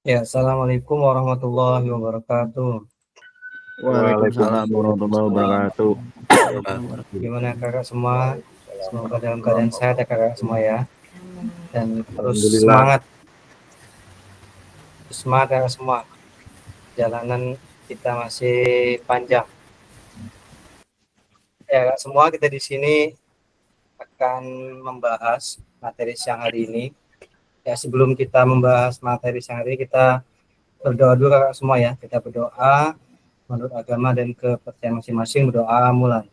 Ya, assalamualaikum warahmatullahi wabarakatuh. Waalaikumsalam warahmatullahi wabarakatuh. Gimana kakak semua? Semoga dalam keadaan sehat ya kakak semua ya. Dan terus Alhamdulillah. semangat, semangat kakak semua. Jalanan kita masih panjang. Ya kakak semua, kita di sini akan membahas materi siang hari ini. Ya, sebelum kita membahas materi siang hari ini, kita berdoa dulu kakak semua ya. Kita berdoa menurut agama dan kepercayaan masing-masing. Berdoa mulai.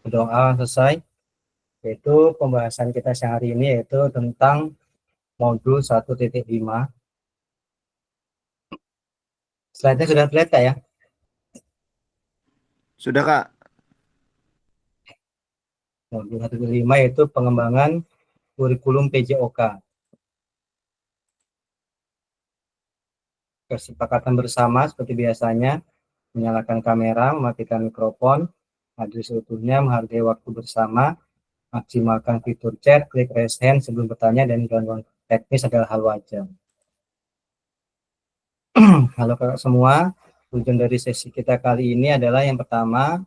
Berdoa selesai. Yaitu pembahasan kita siang hari ini yaitu tentang modul 1.5. Slide-nya sudah terlihat ya? Sudah, Kak? Modul 1.5 yaitu pengembangan kurikulum PJOK. Kesepakatan bersama seperti biasanya, menyalakan kamera, mematikan mikrofon, hadir seutuhnya, menghargai waktu bersama, maksimalkan fitur chat, klik raise hand sebelum bertanya, dan gangguan teknis adalah hal wajar. Halo kakak semua, tujuan dari sesi kita kali ini adalah yang pertama,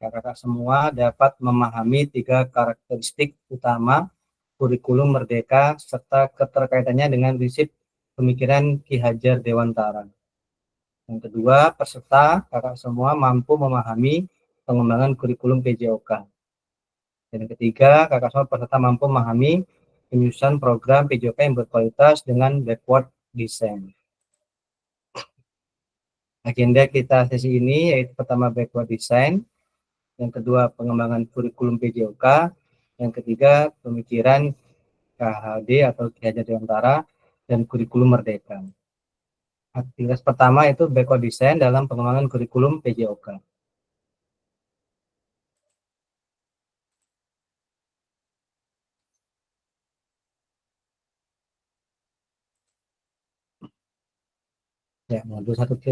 kakak semua dapat memahami 3 karakteristik utama kurikulum merdeka serta keterkaitannya dengan prinsip pemikiran Ki Hajar Dewantara. Yang kedua, peserta kakak semua mampu memahami pengembangan kurikulum PJOK. Dan yang ketiga, kakak semua peserta mampu memahami penyusunan program PJOK yang berkualitas dengan backward design. Agenda kita sesi ini yaitu pertama backward design, yang kedua pengembangan kurikulum PJOK, yang ketiga pemikiran KHD atau Ki Hajar Dewantara dan kurikulum merdeka. Aktivitas pertama itu backward design dalam pengembangan kurikulum PJOK. Ya, modul 1.5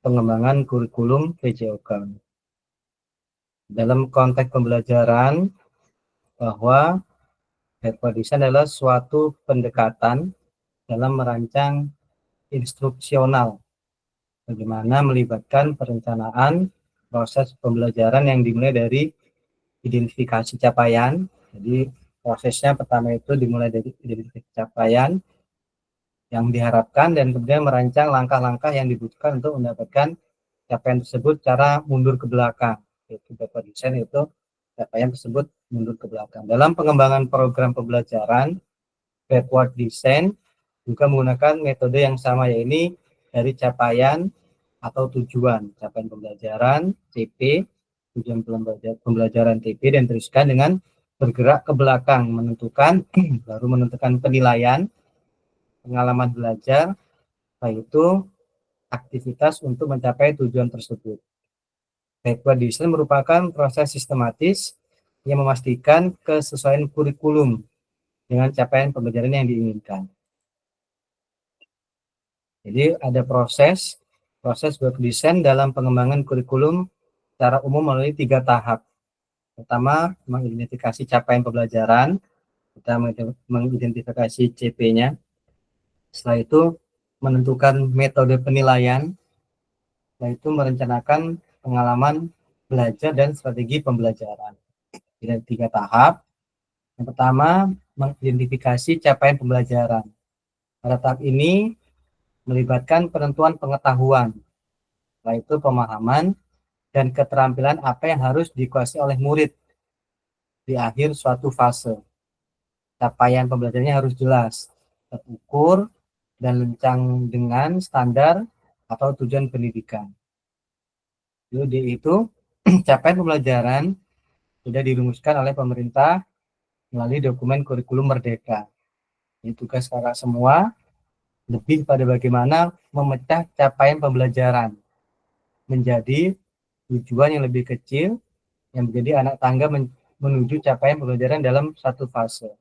pengembangan kurikulum PJOK. Dalam konteks pembelajaran bahwa backward design adalah suatu pendekatan dalam merancang instruksional, bagaimana melibatkan perencanaan proses pembelajaran yang dimulai dari identifikasi capaian. Jadi prosesnya pertama itu dimulai dari identifikasi capaian yang diharapkan dan kemudian merancang langkah-langkah yang dibutuhkan untuk mendapatkan capaian tersebut secara mundur ke belakang. Itu backward design, itu capaian tersebut mundur ke belakang. Dalam pengembangan program pembelajaran, backward design juga menggunakan metode yang sama, yaitu dari capaian atau tujuan, capaian pembelajaran CP, tujuan pembelajaran TP, dan teruskan dengan bergerak ke belakang menentukan baru menentukan penilaian, pengalaman belajar, yaitu aktivitas untuk mencapai tujuan tersebut. Backward design merupakan proses sistematis yang memastikan kesesuaian kurikulum dengan capaian pembelajaran yang diinginkan. Jadi ada proses backward design dalam pengembangan kurikulum secara umum melalui 3 tahap. Pertama, mengidentifikasi capaian pembelajaran, kita mengidentifikasi CP-nya. Setelah itu, menentukan metode penilaian, yaitu merencanakan pengalaman belajar dan strategi pembelajaran. Jadi 3 tahap. Yang pertama, mengidentifikasi capaian pembelajaran. Pada tahap ini, melibatkan penentuan pengetahuan, yaitu pemahaman dan keterampilan apa yang harus dikuasai oleh murid di akhir suatu fase. Capaian pembelajarannya harus jelas, terukur, dan lencang dengan standar atau tujuan pendidikan. Jadi itu capaian pembelajaran sudah dirumuskan oleh pemerintah melalui dokumen kurikulum merdeka. Ini tugas kakak semua lebih pada bagaimana memecah capaian pembelajaran menjadi tujuan yang lebih kecil yang menjadi anak tangga menuju capaian pembelajaran dalam satu fase.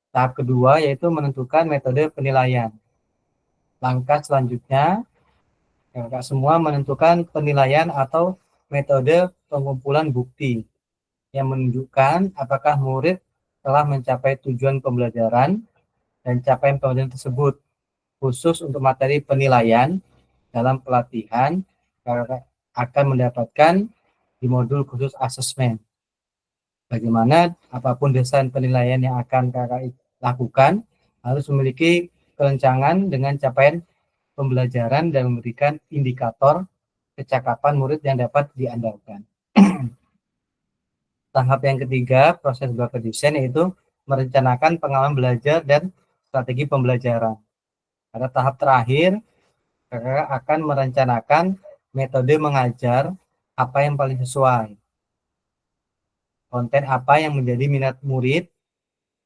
Tahap kedua yaitu menentukan metode penilaian. Langkah selanjutnya, kakak semua menentukan penilaian atau metode pengumpulan bukti yang menunjukkan apakah murid telah mencapai tujuan pembelajaran dan capaian pembelajaran tersebut, khusus untuk materi penilaian dalam pelatihan kakak akan mendapatkan di modul khusus asesmen. Bagaimana apapun desain penilaian yang akan kakak lakukan harus memiliki kerencangan dengan capaian pembelajaran dan memberikan indikator kecakapan murid yang dapat diandalkan. Tahap yang ketiga, proses belajar desain, yaitu merencanakan pengalaman belajar dan strategi pembelajaran. Pada tahap terakhir, kakak akan merencanakan metode mengajar apa yang paling sesuai, konten apa yang menjadi minat murid,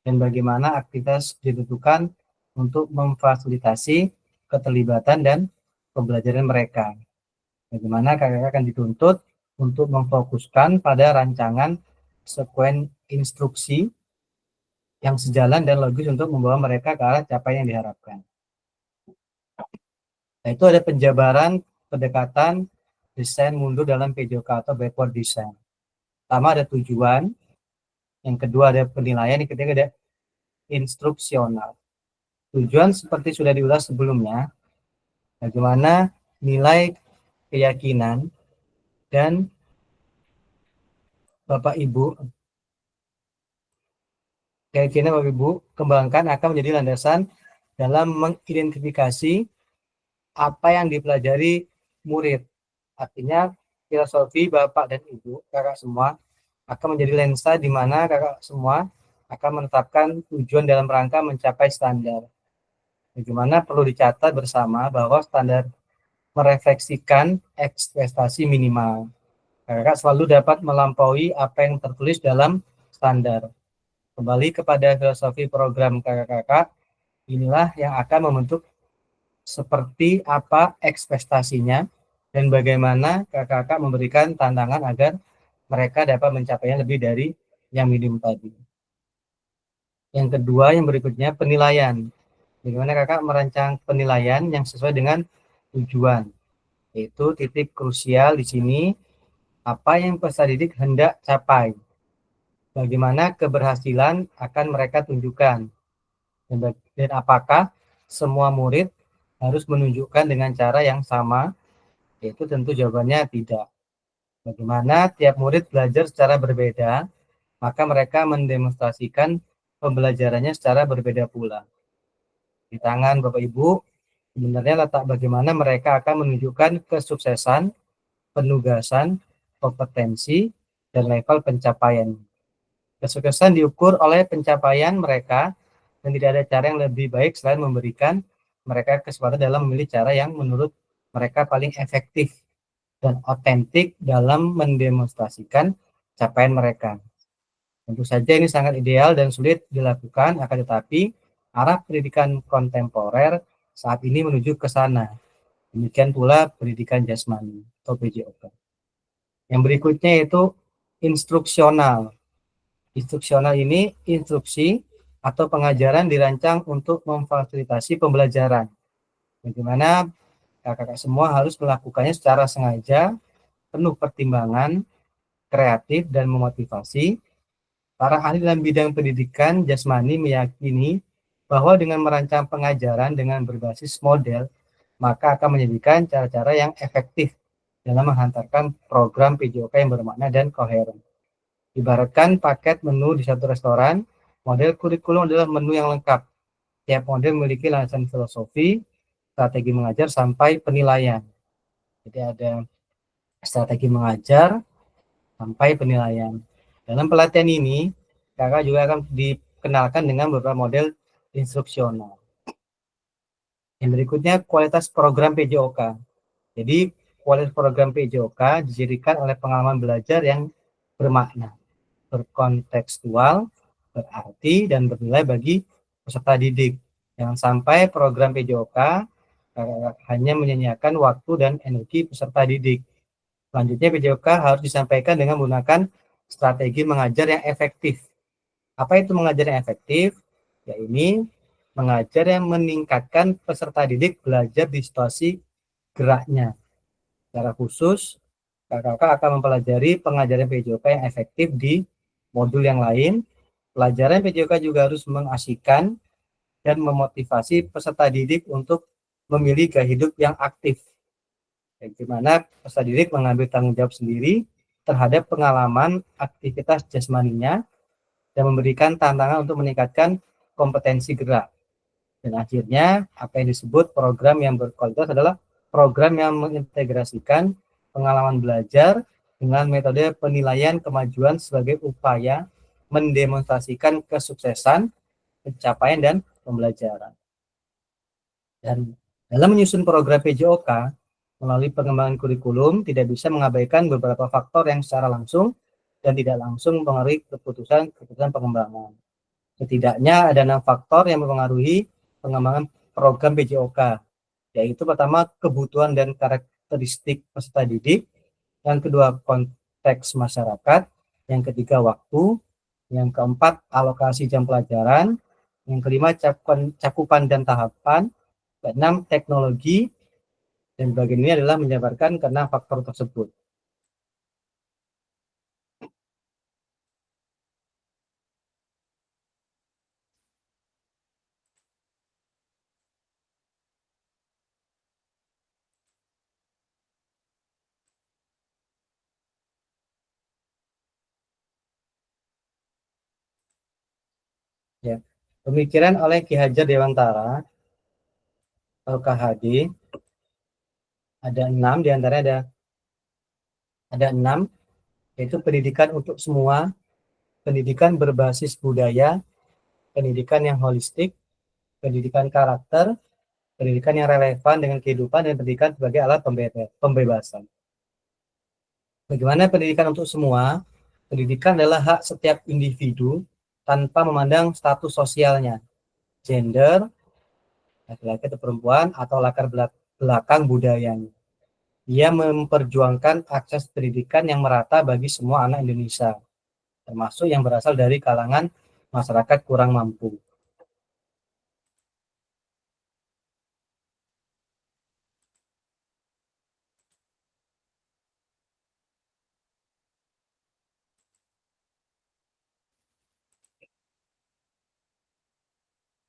dan bagaimana aktivitas ditentukan untuk memfasilitasi keterlibatan dan pembelajaran mereka. Bagaimana kakak akan dituntut untuk memfokuskan pada rancangan sekuen instruksi yang sejalan dan logis untuk membawa mereka ke arah capaian yang diharapkan. Nah, itu ada penjabaran pendekatan desain mundur dalam PJOK atau backward design. Pertama ada tujuan, yang kedua ada penilaian, yang ketiga ada instruksional. Tujuan seperti sudah diulas sebelumnya, bagaimana nilai keyakinan dan Bapak Ibu keyakinan Bapak Ibu kembangkan akan menjadi landasan dalam mengidentifikasi apa yang dipelajari murid. Artinya filosofi Bapak dan Ibu, kakak semua, akan menjadi lensa di mana kakak semua akan menetapkan tujuan dalam rangka mencapai standar. Bagaimana perlu dicatat bersama bahwa standar merefleksikan ekspektasi minimal. Kakak selalu dapat melampaui apa yang tertulis dalam standar. Kembali kepada filosofi program kakak-kakak, inilah yang akan membentuk seperti apa ekspektasinya dan bagaimana kakak-kakak memberikan tantangan agar mereka dapat mencapainya lebih dari yang minim tadi. Yang kedua, yang berikutnya penilaian. Bagaimana kakak merancang penilaian yang sesuai dengan tujuan, yaitu titik krusial di sini apa yang peserta didik hendak capai, bagaimana keberhasilan akan mereka tunjukkan, dan apakah semua murid harus menunjukkan dengan cara yang sama, yaitu tentu jawabannya tidak. Bagaimana tiap murid belajar secara berbeda, maka mereka mendemonstrasikan pembelajarannya secara berbeda pula. Di tangan Bapak Ibu, sebenarnya letak bagaimana mereka akan menunjukkan kesuksesan, penugasan, kompetensi, dan level pencapaian. Kesuksesan diukur oleh pencapaian mereka dan tidak ada cara yang lebih baik selain memberikan mereka kesempatan dalam memilih cara yang menurut mereka paling efektif dan otentik dalam mendemonstrasikan capaian mereka. Tentu saja ini sangat ideal dan sulit dilakukan, akan tetapi arah pendidikan kontemporer saat ini menuju ke sana. Demikian pula pendidikan jasmani atau PJOK. Yang berikutnya yaitu instruksional. Instruksional ini instruksi atau pengajaran dirancang untuk memfasilitasi pembelajaran. Bagaimana kakak-kakak semua harus melakukannya secara sengaja, penuh pertimbangan, kreatif, dan memotivasi. Para ahli dalam bidang pendidikan jasmani meyakini bahwa dengan merancang pengajaran dengan berbasis model, maka akan menjadikan cara-cara yang efektif dalam menghantarkan program PJOK yang bermakna dan koheren. Ibaratkan paket menu di satu restoran, model kurikulum adalah menu yang lengkap. Tiap model memiliki landasan filosofi, strategi mengajar, sampai penilaian. Jadi ada strategi mengajar sampai penilaian. Dalam pelatihan ini, kakak juga akan dikenalkan dengan beberapa model instruksional. Yang berikutnya, kualitas program PJOK. Jadi, kualitas program PJOK didirikan oleh pengalaman belajar yang bermakna, berkontekstual, berarti, dan bernilai bagi peserta didik. Jangan sampai program PJOK hanya menyanyiakan waktu dan energi peserta didik. Selanjutnya, PJOK harus disampaikan dengan menggunakan strategi mengajar yang efektif. Apa itu mengajar yang efektif? Ya, ini mengajar yang meningkatkan peserta didik belajar di situasi geraknya. Secara khusus, kakak akan mempelajari pengajaran PJOK yang efektif di modul yang lain, Pelajaran PJOK juga harus mengasihkan dan memotivasi peserta didik untuk memilih gaya hidup yang aktif, di mana peserta didik mengambil tanggung jawab sendiri terhadap pengalaman aktivitas jasmaninya dan memberikan tantangan untuk meningkatkan kompetensi gerak. Dan akhirnya apa yang disebut program yang berkualitas adalah program yang mengintegrasikan pengalaman belajar dengan metode penilaian kemajuan sebagai upaya mendemonstrasikan kesuksesan, pencapaian, dan pembelajaran. Dan dalam menyusun program PJOK melalui pengembangan kurikulum tidak bisa mengabaikan beberapa faktor yang secara langsung dan tidak langsung mempengaruhi keputusan pengembangan. Setidaknya ada 6 faktor yang mempengaruhi pengembangan program PJOK, yaitu pertama kebutuhan dan karakteristik peserta didik, yang kedua konteks masyarakat, yang ketiga waktu, yang keempat alokasi jam pelajaran, yang kelima cakupan dan tahapan, keenam teknologi, dan bagian ini adalah menjabarkan keenam faktor tersebut. Ya, pemikiran oleh Ki Hajar Dewantara atau KHD ada 6, diantaranya ada 6, yaitu pendidikan untuk semua, pendidikan berbasis budaya, pendidikan yang holistik, pendidikan karakter, pendidikan yang relevan dengan kehidupan, dan pendidikan sebagai alat pembebasan. Bagaimana pendidikan untuk semua? Pendidikan adalah hak setiap individu tanpa memandang status sosialnya, gender, laki-laki atau perempuan, atau latar belakang budayanya. Ia memperjuangkan akses pendidikan yang merata bagi semua anak Indonesia, termasuk yang berasal dari kalangan masyarakat kurang mampu.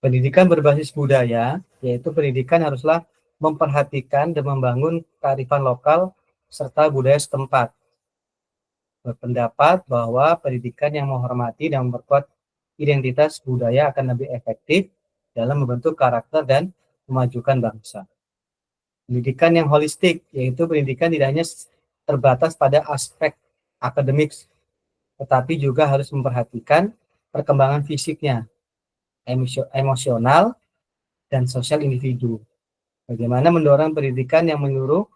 Pendidikan berbasis budaya, yaitu pendidikan haruslah memperhatikan dan membangun kearifan lokal serta budaya setempat. Berpendapat bahwa pendidikan yang menghormati dan memperkuat identitas budaya akan lebih efektif dalam membentuk karakter dan memajukan bangsa. Pendidikan yang holistik, yaitu pendidikan tidak hanya terbatas pada aspek akademik, tetapi juga harus memperhatikan perkembangan fisiknya, emosional, dan sosial individu. Bagaimana mendorong pendidikan yang menyeluruh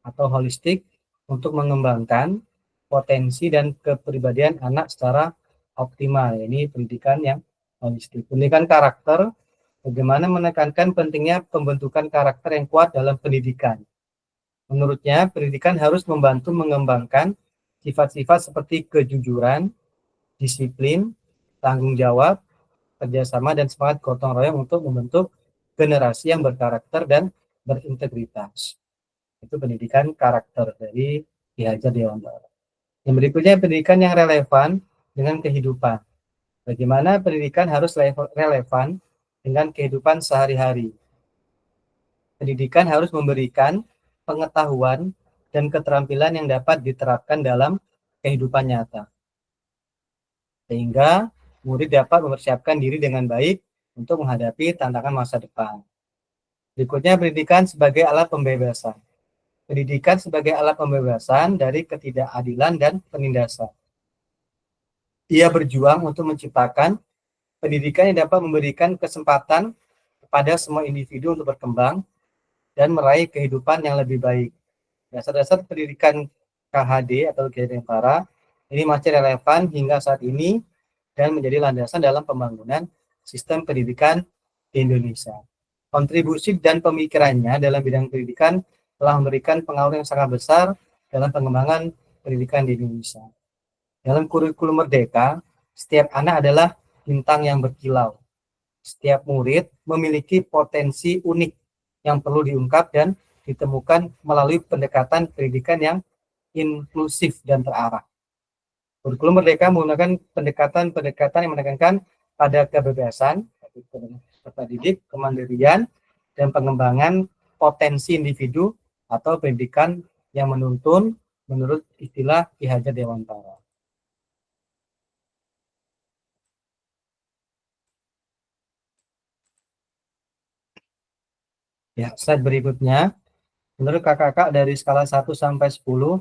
atau holistik untuk mengembangkan potensi dan kepribadian anak secara optimal. Ini pendidikan yang holistik. Pendidikan karakter, bagaimana menekankan pentingnya pembentukan karakter yang kuat dalam pendidikan. Menurutnya, pendidikan harus membantu mengembangkan sifat-sifat seperti kejujuran, disiplin, tanggung jawab, kerjasama, dan semangat gotong royong untuk membentuk generasi yang berkarakter dan berintegritas. Itu pendidikan karakter dari Ki Hajar Dewantara. Yang berikutnya pendidikan yang relevan dengan kehidupan. Bagaimana pendidikan harus relevan dengan kehidupan sehari-hari. Pendidikan harus memberikan pengetahuan dan keterampilan yang dapat diterapkan dalam kehidupan nyata, sehingga murid dapat mempersiapkan diri dengan baik untuk menghadapi tantangan masa depan. Berikutnya pendidikan sebagai alat pembebasan. Pendidikan sebagai alat pembebasan dari ketidakadilan dan penindasan. Ia berjuang untuk menciptakan pendidikan yang dapat memberikan kesempatan kepada semua individu untuk berkembang dan meraih kehidupan yang lebih baik. Dasar-dasar pendidikan KHD atau Ki Hajar Dewantara ini masih relevan hingga saat ini dan menjadi landasan dalam pembangunan sistem pendidikan di Indonesia. Kontribusi dan pemikirannya dalam bidang pendidikan telah memberikan pengaruh yang sangat besar dalam pengembangan pendidikan di Indonesia. Dalam kurikulum Merdeka, setiap anak adalah bintang yang berkilau. Setiap murid memiliki potensi unik yang perlu diungkap dan ditemukan melalui pendekatan pendidikan yang inklusif dan terarah. Kurikulum Merdeka menggunakan pendekatan-pendekatan yang menekankan pada kebebasan, peserta didik, kemandirian, dan pengembangan potensi individu atau pendidikan yang menuntun menurut istilah Ki Hajar Dewantara. Ya, slide berikutnya. Menurut kakak-kakak dari skala 1 sampai 10,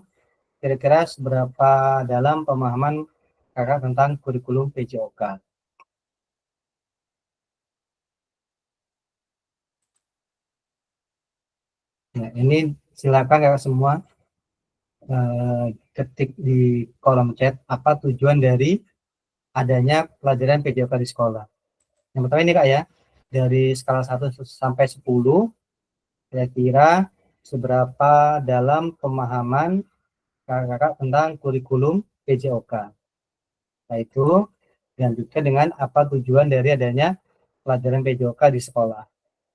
kira-kira seberapa dalam pemahaman kakak tentang kurikulum PJOK? Nah, ini silakan kakak semua ketik di kolom chat apa tujuan dari adanya pelajaran PJOK di sekolah. Yang pertama ini kak ya, dari skala 1 sampai 10, kira-kira seberapa dalam pemahaman kakak-kakak tentang kurikulum PJOK. Nah itu dilanjutkan dengan apa tujuan dari adanya pelajaran PJOK di sekolah.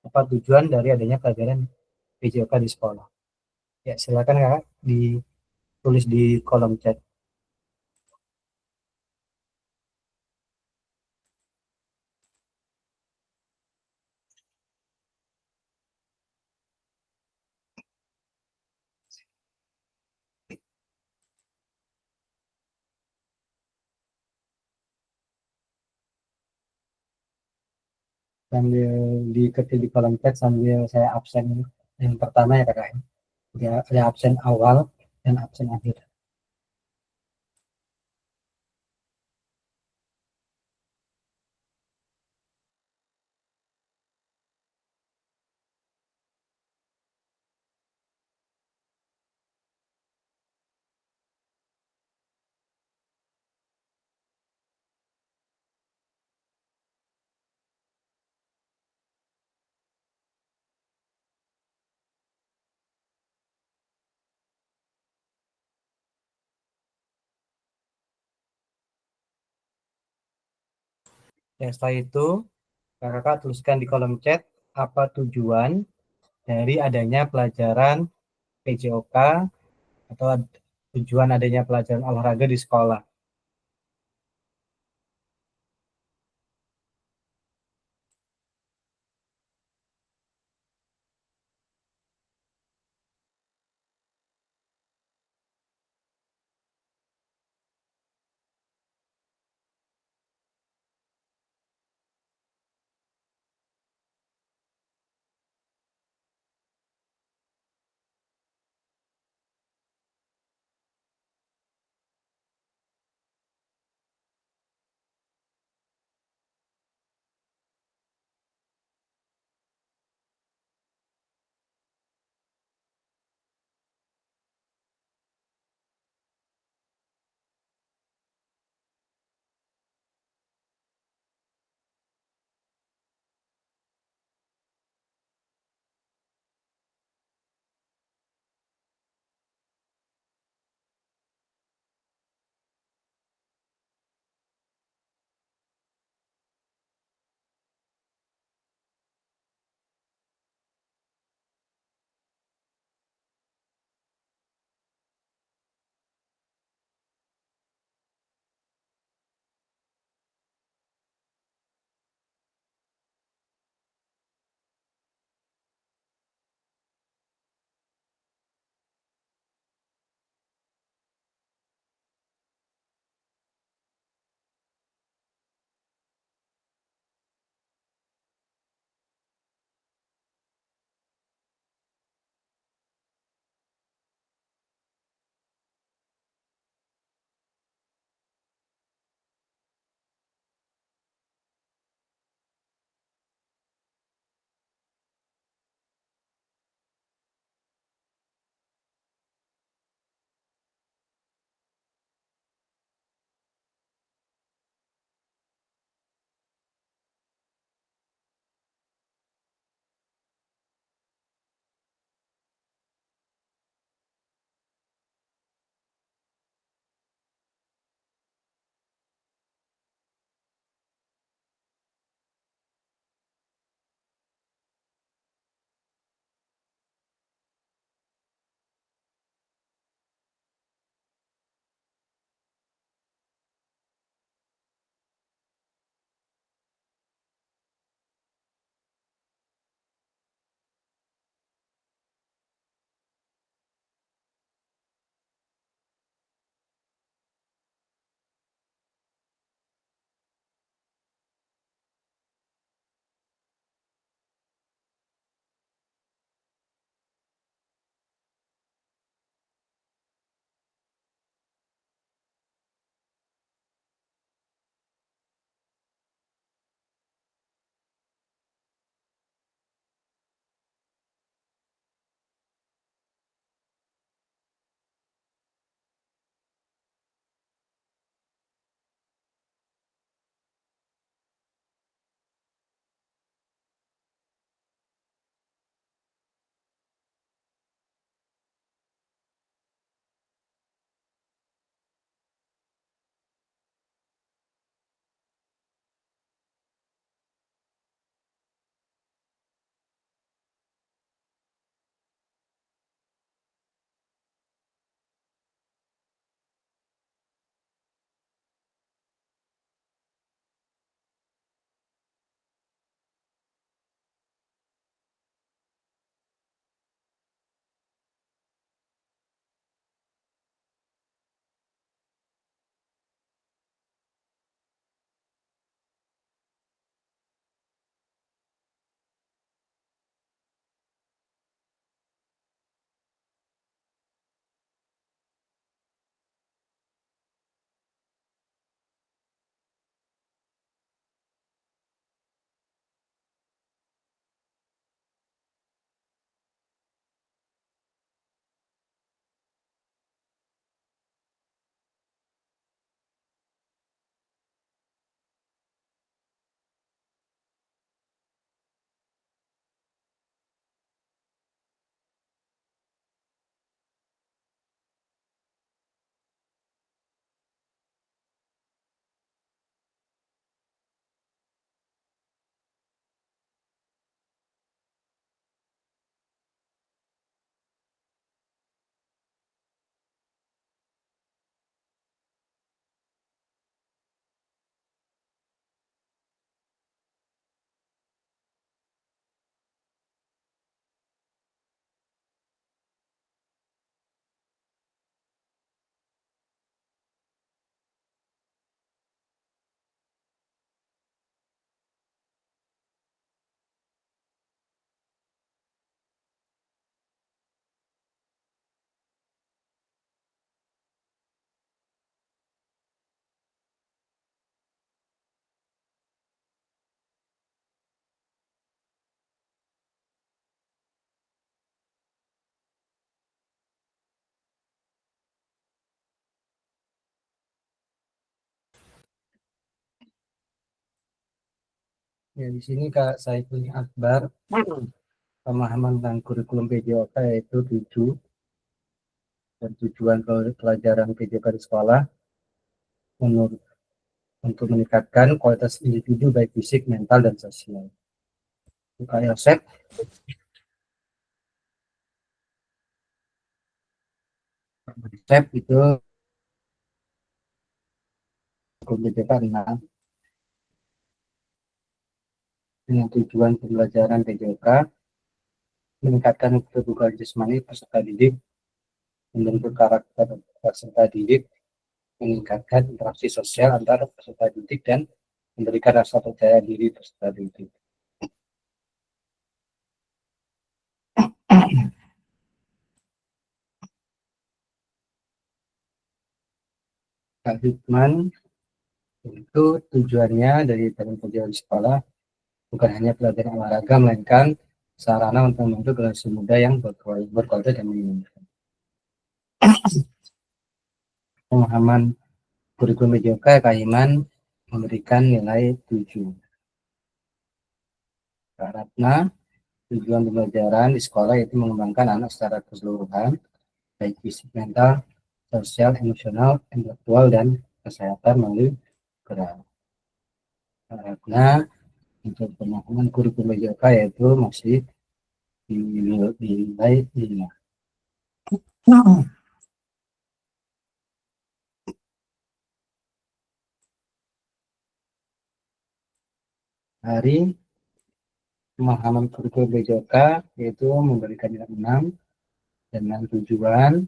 Apa tujuan dari adanya pelajaran PJOK di sekolah. Ya silakan kakak ditulis di kolom chat. Sambil diketik di kolom chat sambil saya absen yang pertama ya kakak. Ya, ada absen awal dan absen akhir. Ya, setelah itu kakak tuliskan di kolom chat apa tujuan dari adanya pelajaran PJOK atau tujuan adanya pelajaran olahraga di sekolah. Ya, di sini Kak saya punya Akbar pemahaman tentang kurikulum PJOK yaitu 7 dan tujuan pelajaran PJOK di sekolah menurut untuk meningkatkan kualitas individu baik fisik, mental, dan sosial. Kak Yosep, Yosep itu kurikulum PJOK 6 dengan tujuan pembelajaran PJOK meningkatkan kebugaran jasmani peserta didik, membentuk karakter peserta didik, meningkatkan interaksi sosial antara peserta didik dan memberikan rasa percaya diri peserta didik. Kak Hikman itu tujuannya dari tahun pelajaran sekolah bukan hanya pelajaran olahraga, melainkan sarana untuk membentuk generasi muda yang berkualitas dan menyenangkan. Pemahaman kurikulum PJOK Kak Iman memberikan nilai 7. Karena tujuan pembelajaran di sekolah itu mengembangkan anak secara keseluruhan, baik fisik, mental, sosial, emosional, intelektual, dan kesehatan melalui gerak. Karena untuk pemahaman kurikulum PJOK yaitu masih dinilai 5. Hari pemahaman kurikulum PJOK yaitu memberikan nilai 6 dengan tujuan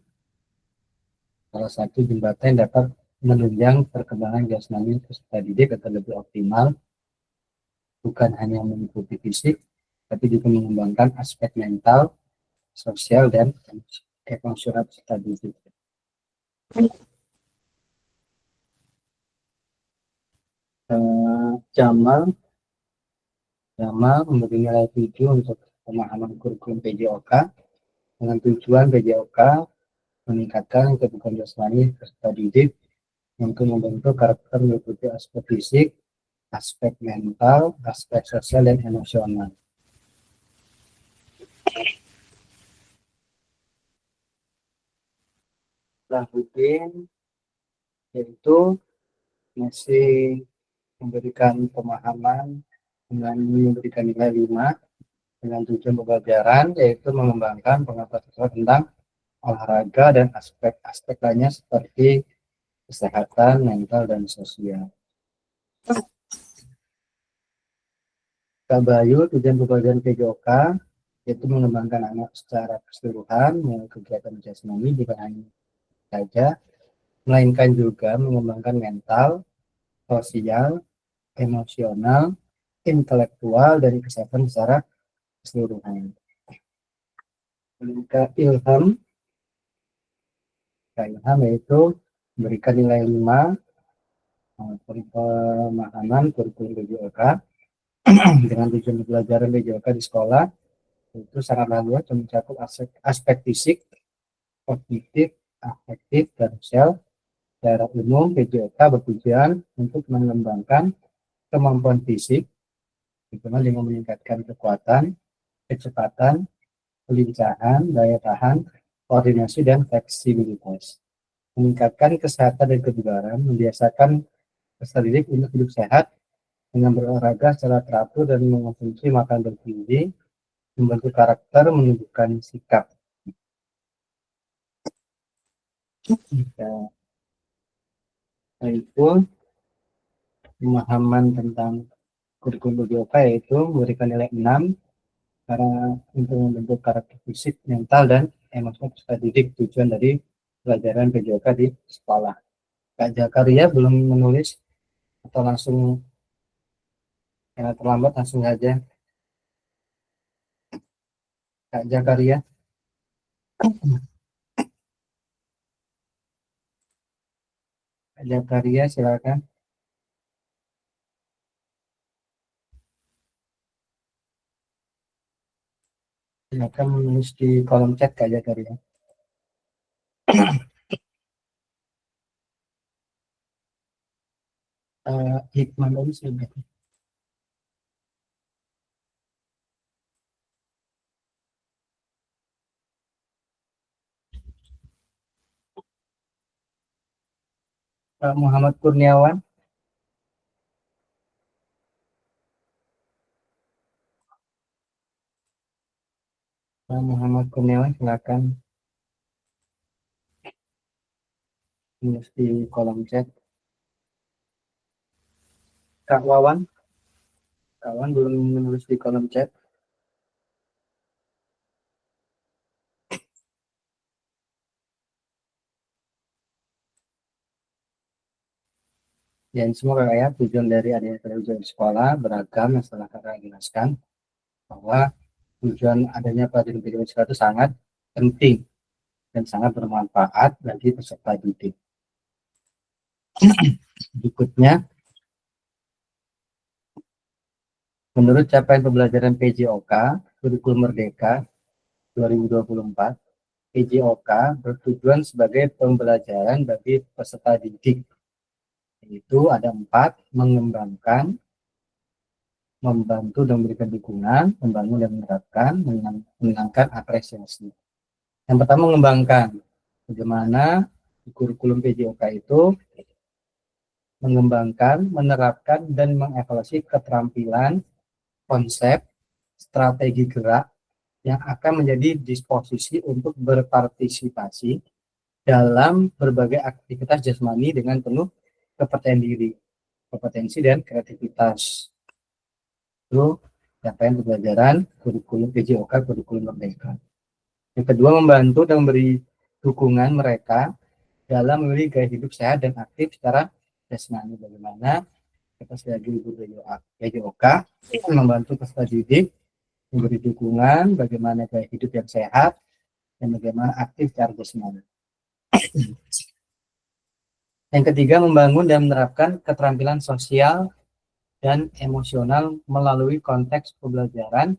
salah satu jembatan dapat menunjang perkembangan jasmani peserta didik agar lebih optimal, bukan hanya mengikuti fisik, tapi juga mengembangkan aspek mental, sosial, dan emosional peserta didik. Jamal memberi nilai 7 untuk pemahaman kurikulum PJOK dengan tujuan PJOK meningkatkan kebugaran jasmani peserta didik untuk membentuk karakter meliputi aspek fisik, aspek mental, aspek sosial, dan emosional. Rutin yaitu masih memberikan pemahaman dengan memberikan nilai 5 dengan tujuan pembelajaran yaitu mengembangkan pengetahuan tentang olahraga dan aspek-aspek lainnya seperti kesehatan, mental, dan sosial. Kak Bayu, tujuan pembelajaran PJOK yaitu mengembangkan anak secara keseluruhan melalui kegiatan jasmani bukan hanya saja, melainkan juga mengembangkan mental, sosial, emosional, intelektual, dan kesehatan secara keseluruhan. Kak Ilham yaitu memberikan nilai 5 pemahaman kurikulum PJOK dengan tujuan pelajaran PJOK di sekolah itu sangat luas mencakup aspek fisik, kognitif, afektif, dan sosial. Secara umum, PJOK bertujuan untuk mengembangkan kemampuan fisik, dengan meningkatkan kekuatan, kecepatan, kelincahan, daya tahan, koordinasi, dan fleksibilitas. Meningkatkan kesehatan dan kebugaran, membiasakan peserta didik untuk hidup sehat dengan berolahraga secara teratur dan mengonsumsi makanan bergizi, membentuk karakter, menunjukkan sikap. Itu pemahaman tentang kurikulum PJOK yaitu memberikan nilai 6 karena untuk membentuk karakter fisik, mental, dan emosional peserta didik tujuan dari pelajaran PJOK di sekolah. Kak Jakaria belum menulis atau langsung yang terlambat langsung aja. Kak Jakaria. Kak Jakaria silakan. Silakan menulis di kolom chat Kak Jakaria. Hikman dulu silakan. Pak Muhammad Kurniawan. Pak Muhammad Kurniawan, silakan tulis di kolom chat. Kak Wawan, kawan belum menulis di kolom chat. Dan semua kakak ya, tujuan dari adanya ujian di sekolah beragam yang setelah kakak jelaskan bahwa tujuan adanya pelajaran PJJ sekolah itu sangat penting dan sangat bermanfaat bagi peserta didik. Berikutnya, menurut capaian pembelajaran PJOK Kurikulum Merdeka 2024, PJOK bertujuan sebagai pembelajaran bagi peserta didik, yaitu ada 4: mengembangkan, membantu dan memberikan dukungan, membangun dan menerapkan, menyenangkan apresiasi. Yang pertama, mengembangkan. Bagaimana kurikulum PJOK itu mengembangkan, menerapkan, dan mengevaluasi keterampilan, konsep, strategi gerak yang akan menjadi disposisi untuk berpartisipasi dalam berbagai aktivitas jasmani dengan penuh kepercayaan diri, kompetensi, dan kreativitas. Itu capaian pembelajaran kurikulum PJOK Kurikulum Merdeka. Yang kedua, membantu dan memberi dukungan mereka dalam memilih gaya hidup sehat dan aktif secara jasmani. Bagaimana kita sebagai ibu PJOK membantu peserta didik, memberi dukungan bagaimana gaya hidup yang sehat dan bagaimana aktif secara jasmani. Yang ketiga, membangun dan menerapkan keterampilan sosial dan emosional melalui konteks pembelajaran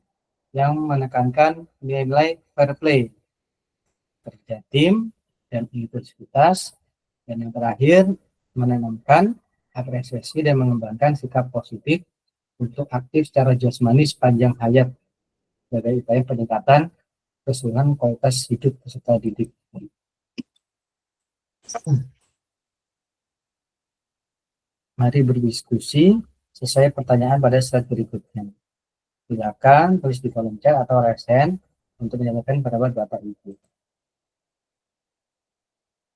yang menekankan nilai-nilai fair play, kerja tim, dan inklusivitas. Dan yang terakhir, menanamkan apresiasi dan mengembangkan sikap positif untuk aktif secara jasmani sepanjang hayat sebagai upaya peningkatan keseluruhan kualitas hidup peserta didik. Mari berdiskusi sesuai pertanyaan pada slide berikutnya. Silakan tulis di kolom chat atau resen untuk menyampaikan pendapat Bapak Ibu.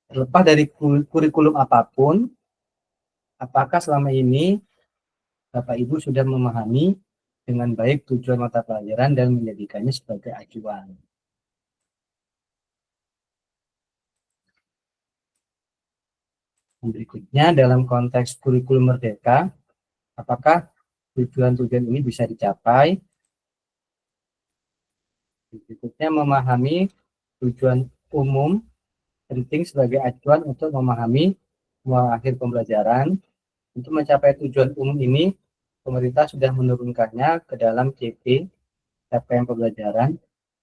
Terlepas dari kurikulum apapun, apakah selama ini Bapak Ibu sudah memahami dengan baik tujuan mata pelajaran dan menjadikannya sebagai acuan? Berikutnya, dalam konteks kurikulum merdeka, apakah tujuan-tujuan ini bisa dicapai? Berikutnya, memahami tujuan umum penting sebagai acuan untuk memahami semua akhir pembelajaran. Untuk mencapai tujuan umum ini, pemerintah sudah menurunkannya ke dalam CP, capaian pembelajaran,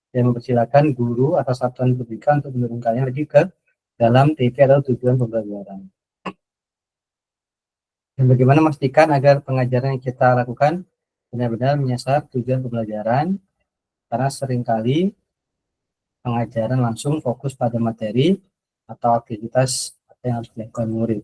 dan mempersilakan guru atau satuan pendidikan untuk menurunkannya lagi ke dalam TP atau tujuan pembelajaran. Dan bagaimana memastikan agar pengajaran yang kita lakukan benar-benar menyasar tujuan pembelajaran, karena seringkali pengajaran langsung fokus pada materi atau aktivitas yang harus dilakukan murid.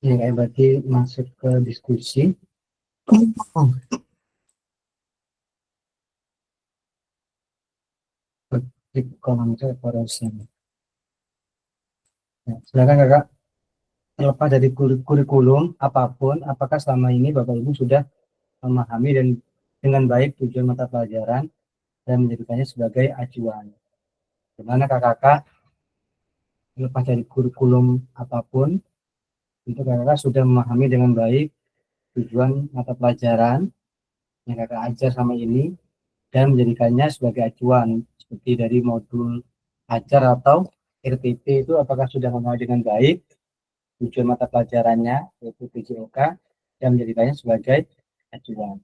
Ini berarti masuk ke diskusi. Klik kolom evaluasi. Ya, silakan kakak. Terlepas dari kurikulum apapun, apakah selama ini Bapak Ibu sudah memahami dan dengan baik tujuan mata pelajaran dan menjadikannya sebagai acuan? Dimana kakak terlepas dari kurikulum apapun, itu kakak sudah memahami dengan baik tujuan mata pelajaran yang kakak ajar sama ini dan menjadikannya sebagai acuan seperti dari modul ajar atau RPP itu apakah sudah memahami dengan baik tujuan mata pelajarannya yaitu PJOK dan menjadikannya sebagai acuan.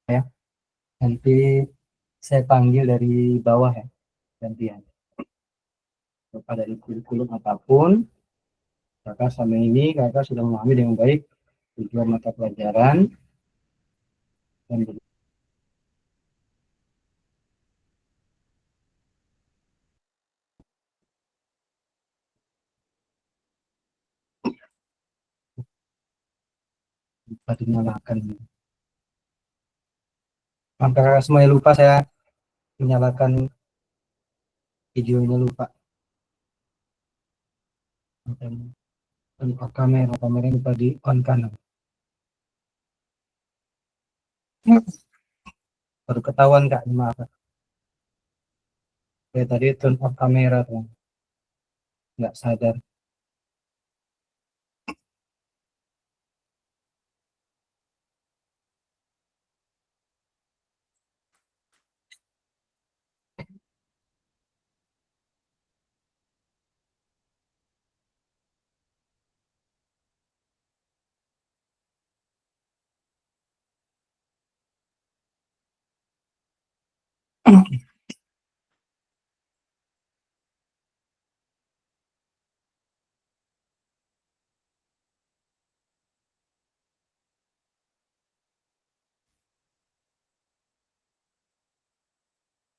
Ya, nanti saya panggil dari bawah ya gantian. Bapak dari kurikulum apapun, kakak sama ini kakak sudah memahami dengan baik tujuan mata pelajaran dan lupa dinyalakan. Maka kakak semuanya lupa saya menyalakan videonya lupa. Lupa kamera lupa di on kanan. Baru ketahuan kak, maaf. Saya tadi turn off kamera tuh, nggak sadar.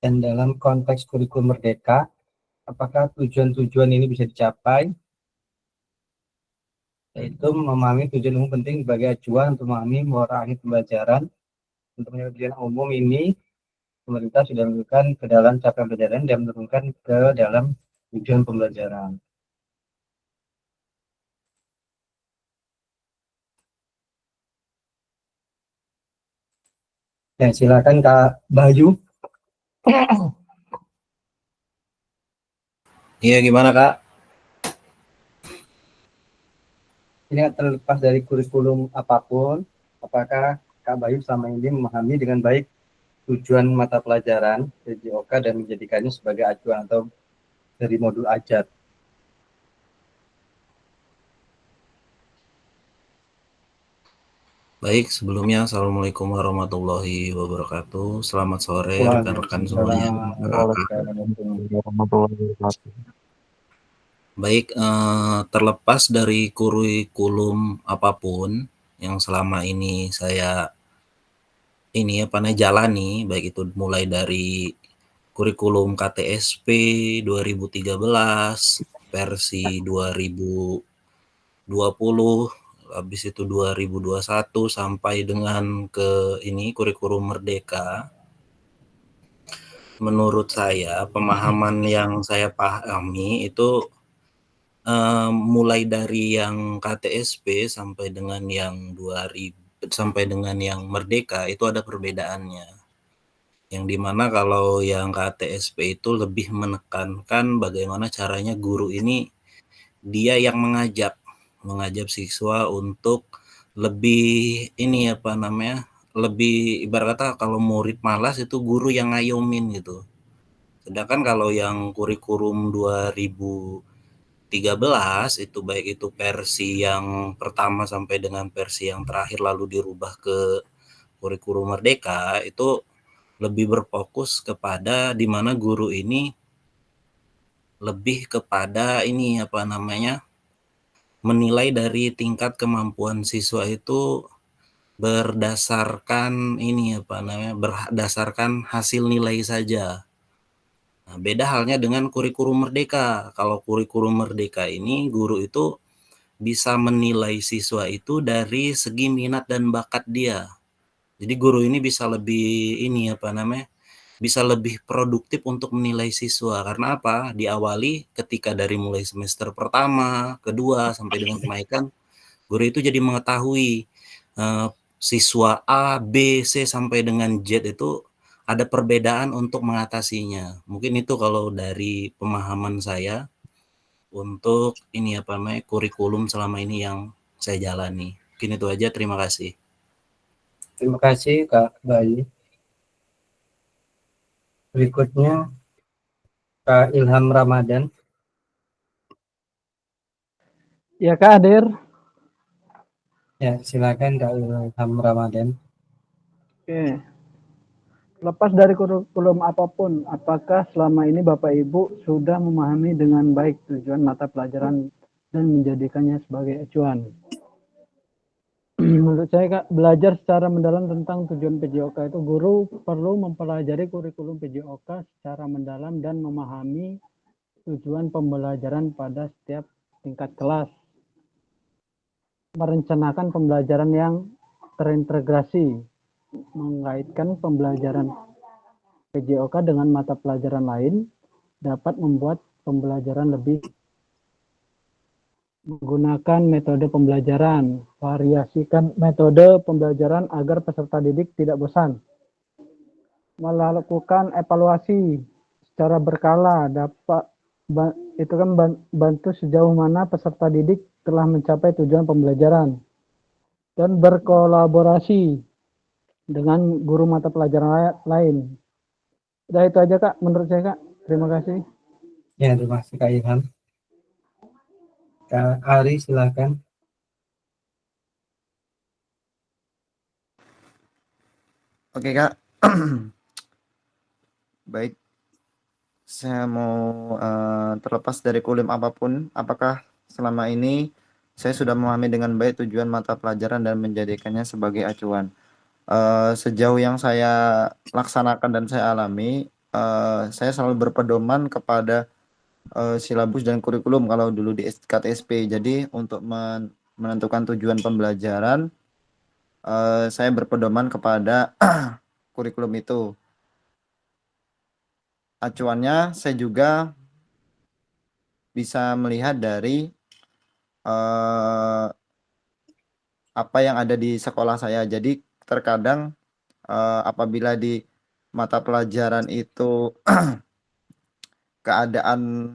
Dan dalam konteks kurikulum merdeka, apakah tujuan-tujuan ini bisa dicapai? Yaitu memahami tujuan umum penting sebagai acuan untuk memahami muara akhir pembelajaran. Untuk tujuan umum ini, pemerintah sudah menentukan ke dalam capaian pembelajaran dan menurunkan ke dalam tujuan pembelajaran. Ya, silakan Kak Bayu. Iya, gimana Kak? Ini terlepas dari kurikulum apapun, apakah Kak Bayu selama ini memahami dengan baik tujuan mata pelajaran PJOK dan menjadikannya sebagai acuan atau dari modul ajar? Baik, sebelumnya Assalamualaikum warahmatullahi wabarakatuh. Selamat sore rekan-rekan semuanya. Baik, terlepas dari kurikulum apapun yang selama ini saya jalani, baik itu mulai dari kurikulum KTSP 2013 versi 2020, habis itu 2021 sampai dengan ke ini kurikulum Merdeka. Menurut saya, pemahaman yang saya pahami itu mulai dari yang KTSP sampai dengan yang 2000 sampai dengan yang Merdeka itu ada perbedaannya. Yang dimana kalau yang KTSP itu lebih menekankan bagaimana caranya guru ini dia yang mengajak siswa untuk lebih lebih ibarat kata kalau murid malas itu guru yang ngayomin gitu. Sedangkan kalau yang kurikulum 2013 itu baik itu versi yang pertama sampai dengan versi yang terakhir lalu dirubah ke kurikulum Merdeka itu lebih berfokus kepada di mana guru ini lebih kepada menilai dari tingkat kemampuan siswa itu berdasarkan hasil nilai saja. Nah, beda halnya dengan kurikulum Merdeka. Kalau kurikulum Merdeka ini guru itu bisa menilai siswa itu dari segi minat dan bakat dia. Jadi guru ini bisa lebih bisa lebih produktif untuk menilai siswa. Karena apa? Diawali ketika dari mulai semester pertama, kedua sampai dengan kenaikan, guru itu jadi mengetahui siswa A, B, C sampai dengan Z itu ada perbedaan untuk mengatasinya. Mungkin itu kalau dari pemahaman saya untuk kurikulum selama ini yang saya jalani. Mungkin itu aja, terima kasih. Terima kasih Kak Bayu. Berikutnya Kak Ilham Ramadan. Ya Kak hadir. Ya, silakan Kak Ilham Ramadan. Oke. Lepas dari kurikulum apapun, apakah selama ini Bapak Ibu sudah memahami dengan baik tujuan mata pelajaran dan menjadikannya sebagai acuan? Menurut saya Kak, belajar secara mendalam tentang tujuan PJOK itu guru perlu mempelajari kurikulum PJOK secara mendalam dan memahami tujuan pembelajaran pada setiap tingkat kelas. Merencanakan pembelajaran yang terintegrasi, mengaitkan pembelajaran PJOK dengan mata pelajaran lain dapat membuat pembelajaran lebih menggunakan metode pembelajaran, variasikan metode pembelajaran agar peserta didik tidak bosan. Melakukan evaluasi secara berkala dapat itu kan bantu sejauh mana peserta didik telah mencapai tujuan pembelajaran dan berkolaborasi dengan guru mata pelajaran lain. Udah itu aja Kak, menurut saya Kak. Terima kasih. Ya, terima kasih Kak Ilham. Kak Ari, silakan. Oke Kak. Baik. Saya mau terlepas dari kurikulum apapun, apakah selama ini saya sudah memahami dengan baik tujuan mata pelajaran dan menjadikannya sebagai acuan. Sejauh yang saya laksanakan dan saya alami, saya selalu berpedoman kepada silabus dan kurikulum kalau dulu di KTSP. Jadi untuk menentukan tujuan pembelajaran, saya berpedoman kepada kurikulum itu. Acuannya saya juga bisa melihat dari apa yang ada di sekolah saya. Jadi terkadang apabila di mata pelajaran itu keadaan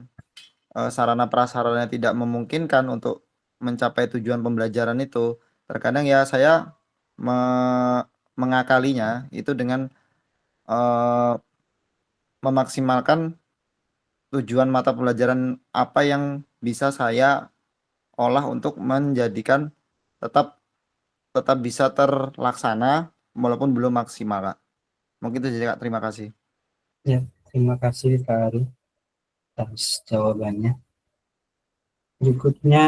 sarana prasarana tidak memungkinkan untuk mencapai tujuan pembelajaran itu, terkadang ya saya mengakalinya itu dengan memaksimalkan tujuan mata pelajaran apa yang bisa saya olah untuk menjadikan tetap bisa terlaksana walaupun belum maksimal Kak. Mungkin itu saja Kak. Terima kasih. Ya, terima kasih Kak Ari atas jawabannya. Berikutnya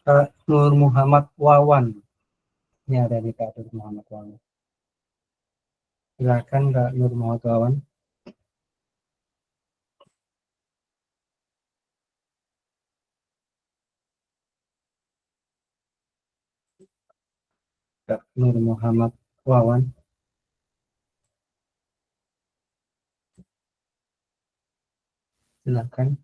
Kak Nur Muhammad Wawan. Ini ada di Kak Nur Muhammad Wawan. Silakan Kak Nur Muhammad Wawan. Kak Nur Muhammad Wawan. Silakan.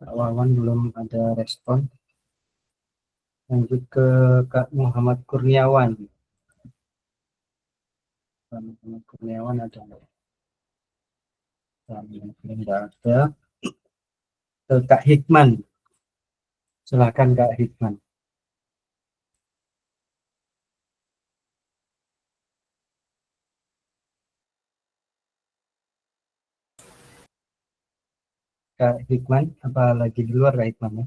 Kak Wawan belum ada respon. Lanjut ke Kak Muhammad Kurniawan. Kak Muhammad Kurniawan ada nggak? Tidak ada. Ke Kak Hikman. Silakan Kak Hikman. Kak Hikman, apa lagi di luar Kak Hikman ya?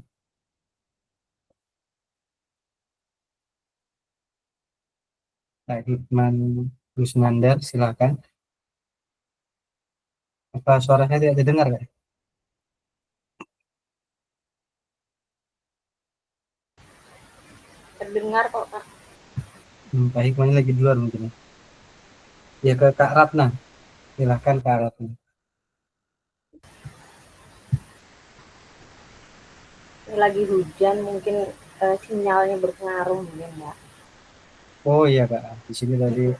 Kak Hikman Kusnandar, silakan. Apa suaranya tidak didengar Kak? Terdengar kok Kak. Kak Hikman lagi di luar mungkin ya. Ya ke Kak Ratna, silakan Kak Ratna. Ini lagi hujan mungkin sinyalnya berpengaruh mungkin ya. Oh iya Kak, di sini tadi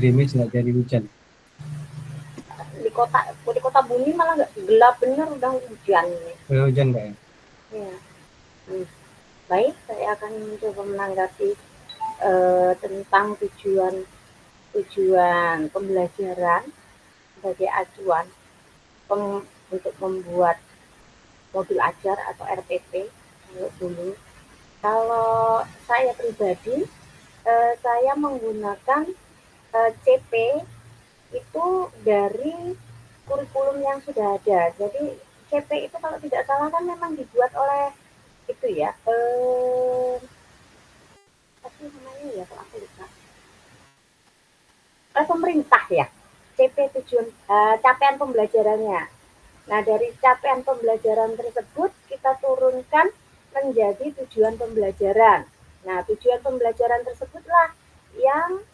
gerimis nggak jadi hujan. Di kota Bumi malah nggak gelap bener, udah hujan nih. Oh, hujan Kak ya? Ya. Baik, saya akan mencoba menanggapi tentang tujuan pembelajaran sebagai acuan untuk membuat modul ajar atau RPP kalau dulu. Kalau saya pribadi, saya menggunakan CP itu dari kurikulum yang sudah ada. Jadi CP itu kalau tidak salah kan memang dibuat oleh itu ya, apa namanya ya kalau aku lupa, pemerintah ya, CP tujuan capaian pembelajarannya. Nah dari capaian pembelajaran tersebut kita turunkan menjadi tujuan pembelajaran. Nah tujuan pembelajaran tersebutlah yang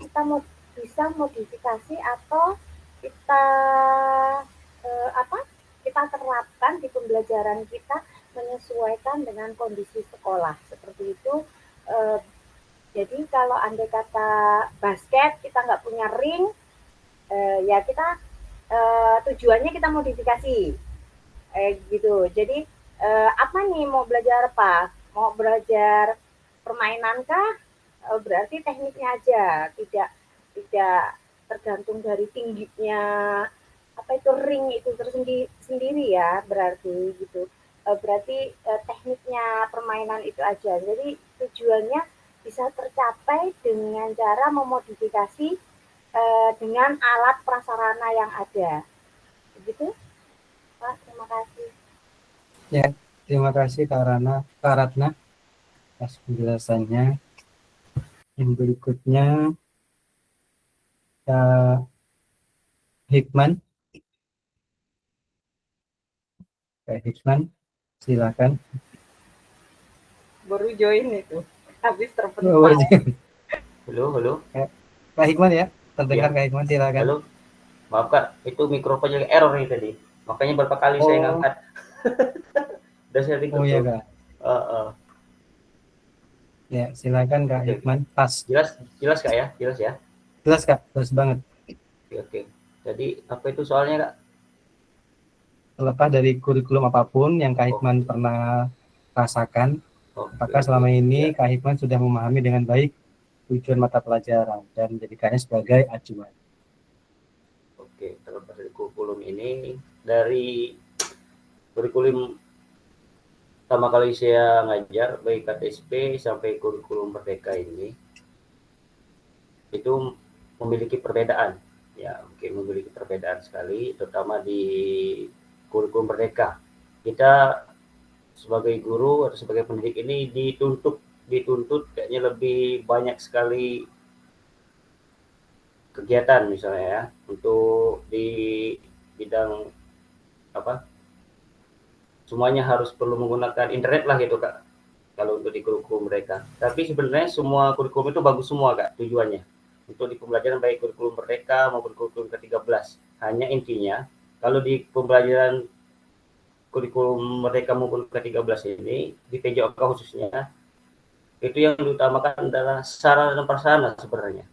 kita mau bisa modifikasi atau kita apa kita terapkan di pembelajaran kita menyesuaikan dengan kondisi sekolah seperti itu. eh, jadi kalau andai kata basket kita nggak punya ring, ya kita tujuannya kita modifikasi gitu. Jadi apa nih mau belajar apa? Mau belajar permainan kah? Berarti tekniknya aja, tidak tidak tergantung dari tingginya apa itu ring itu tersendiri ya berarti gitu. Berarti tekniknya permainan itu aja. Jadi tujuannya bisa tercapai dengan cara memodifikasi dengan alat prasarana yang ada. Begitu, Pak. Terima kasih. Ya, terima kasih Kak Ratna atas penjelasannya. Yang berikutnya Kak Hikman. Kak Hikman, silakan. Baru join itu, habis Oh, terpental. Halo. Kak Hikman ya, terdengar Ya. Kak Hikman, silakan. Halo. Maaf Kak, itu mikrofonnya error nih tadi. Makanya berapa kali saya ngangkat. Udah saya Oh iya Kak. Ya, silakan Kak Oke. Hikman. Pas. Jelas Kak ya? Jelas ya? Jelas Kak, jelas banget. Oke. Jadi apa itu soalnya Kak? Terlepas dari kurikulum apapun yang Kak Hikman pernah rasakan, apakah selama ini Kak Hikman sudah memahami dengan baik tujuan mata pelajaran dan menjadikannya sebagai acuan? Oke, terlepas dari kurikulum ini, dari kurikulum pertama kali saya ngajar baik KTSP sampai kurikulum Merdeka ini itu memiliki perbedaan ya, mungkin memiliki perbedaan sekali, terutama di kurikulum Merdeka. Kita sebagai guru atau sebagai pendidik ini dituntut kayaknya lebih banyak sekali kegiatan misalnya ya, untuk di bidang apa, semuanya harus perlu menggunakan internet lah gitu Kak, kalau untuk di kurikulum mereka. Tapi sebenarnya semua kurikulum itu bagus semua Kak tujuannya, untuk di pembelajaran baik kurikulum Merdeka maupun kurikulum ke-13. Hanya intinya kalau di pembelajaran kurikulum Merdeka maupun ke-13 ini, di PJOK khususnya, itu yang diutamakan adalah sarana dan prasarana sebenarnya.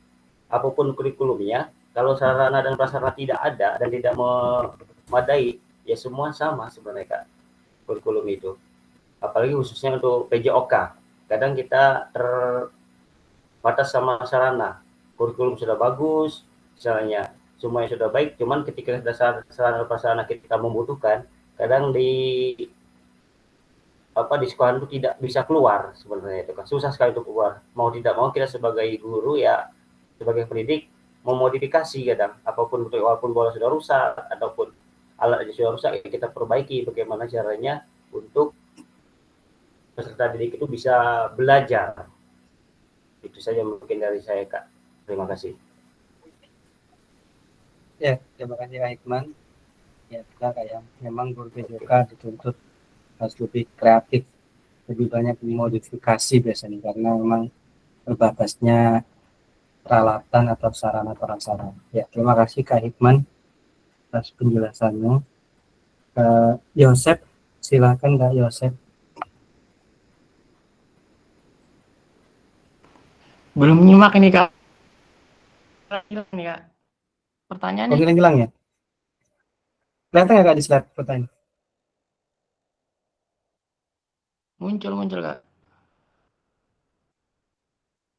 Apapun kurikulumnya, kalau sarana dan prasarana tidak ada dan tidak memadai, ya semua sama sebenarnya Kak, kurikulum itu. Apalagi khususnya untuk PJOK. Kadang kita terbatas sama sarana. Kurikulum sudah bagus, misalnya semuanya sudah baik, cuman ketika sarana prasarana kita membutuhkan, kadang di sekolah itu tidak bisa keluar sebenarnya, itu kan susah sekali untuk keluar. Mau tidak mau kita sebagai guru ya, sebagai pendidik memodifikasi kadang apapun, walaupun bola sudah rusak ataupun alat sudah rusak, ya kita perbaiki bagaimana caranya untuk peserta didik itu bisa belajar. Itu saja mungkin dari saya Kak. Terima kasih. Ya, terima kasih Kak Hikman. Ya, kita kayak memang guru PJOK dituntut harus lebih kreatif, lebih banyak modifikasi biasanya karena memang terbatasnya peralatan atau sarana prasarana. Ya, terima kasih Kak Hikman atas penjelasannya. Yosep, silakan Kak Yosep. Belum nyimak ini Kak. Hilang nih Kak. Pertanyaannya. Oh, hilang ya? Kelihatan nggak Kak di slide pertanyaan? Muncul Kak.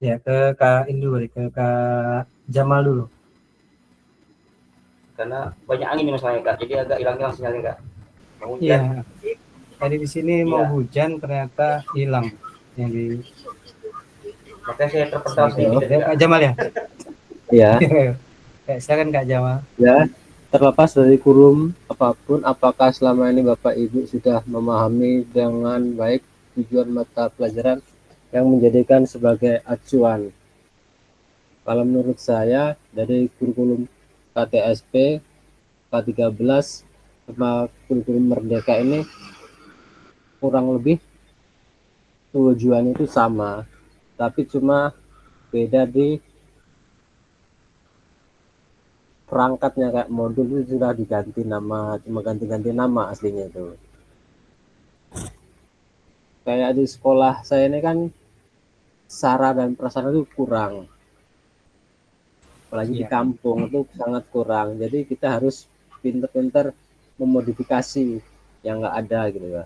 Ya, ke Kak Indu, ke Kak Jamal dulu. Karena banyak angin masalahnya Kak, jadi agak hilang-hilang sinyalnya Kak. Iya. Tadi di sini mau Iya. hujan ternyata hilang yang di Makanya saya terpental sedikit ya, Kak Jamal ya. Ya, Kayak saya kan Kak Jamal. ya. Terlepas dari kurikulum apapun, apakah selama ini Bapak Ibu sudah memahami dengan baik tujuan mata pelajaran yang menjadikan sebagai acuan? Kalau menurut saya dari kurikulum KTSP, K13, sama kurikulum Merdeka ini kurang lebih tujuan itu sama, tapi cuma beda di perangkatnya, kayak modul itu sudah diganti nama, cuma ganti-ganti nama aslinya itu. Kayak di sekolah saya ini kan sarana dan prasarana itu kurang, apalagi di Iya. kampung itu sangat kurang. Jadi kita harus pinter-pinter memodifikasi yang nggak ada gitu ya.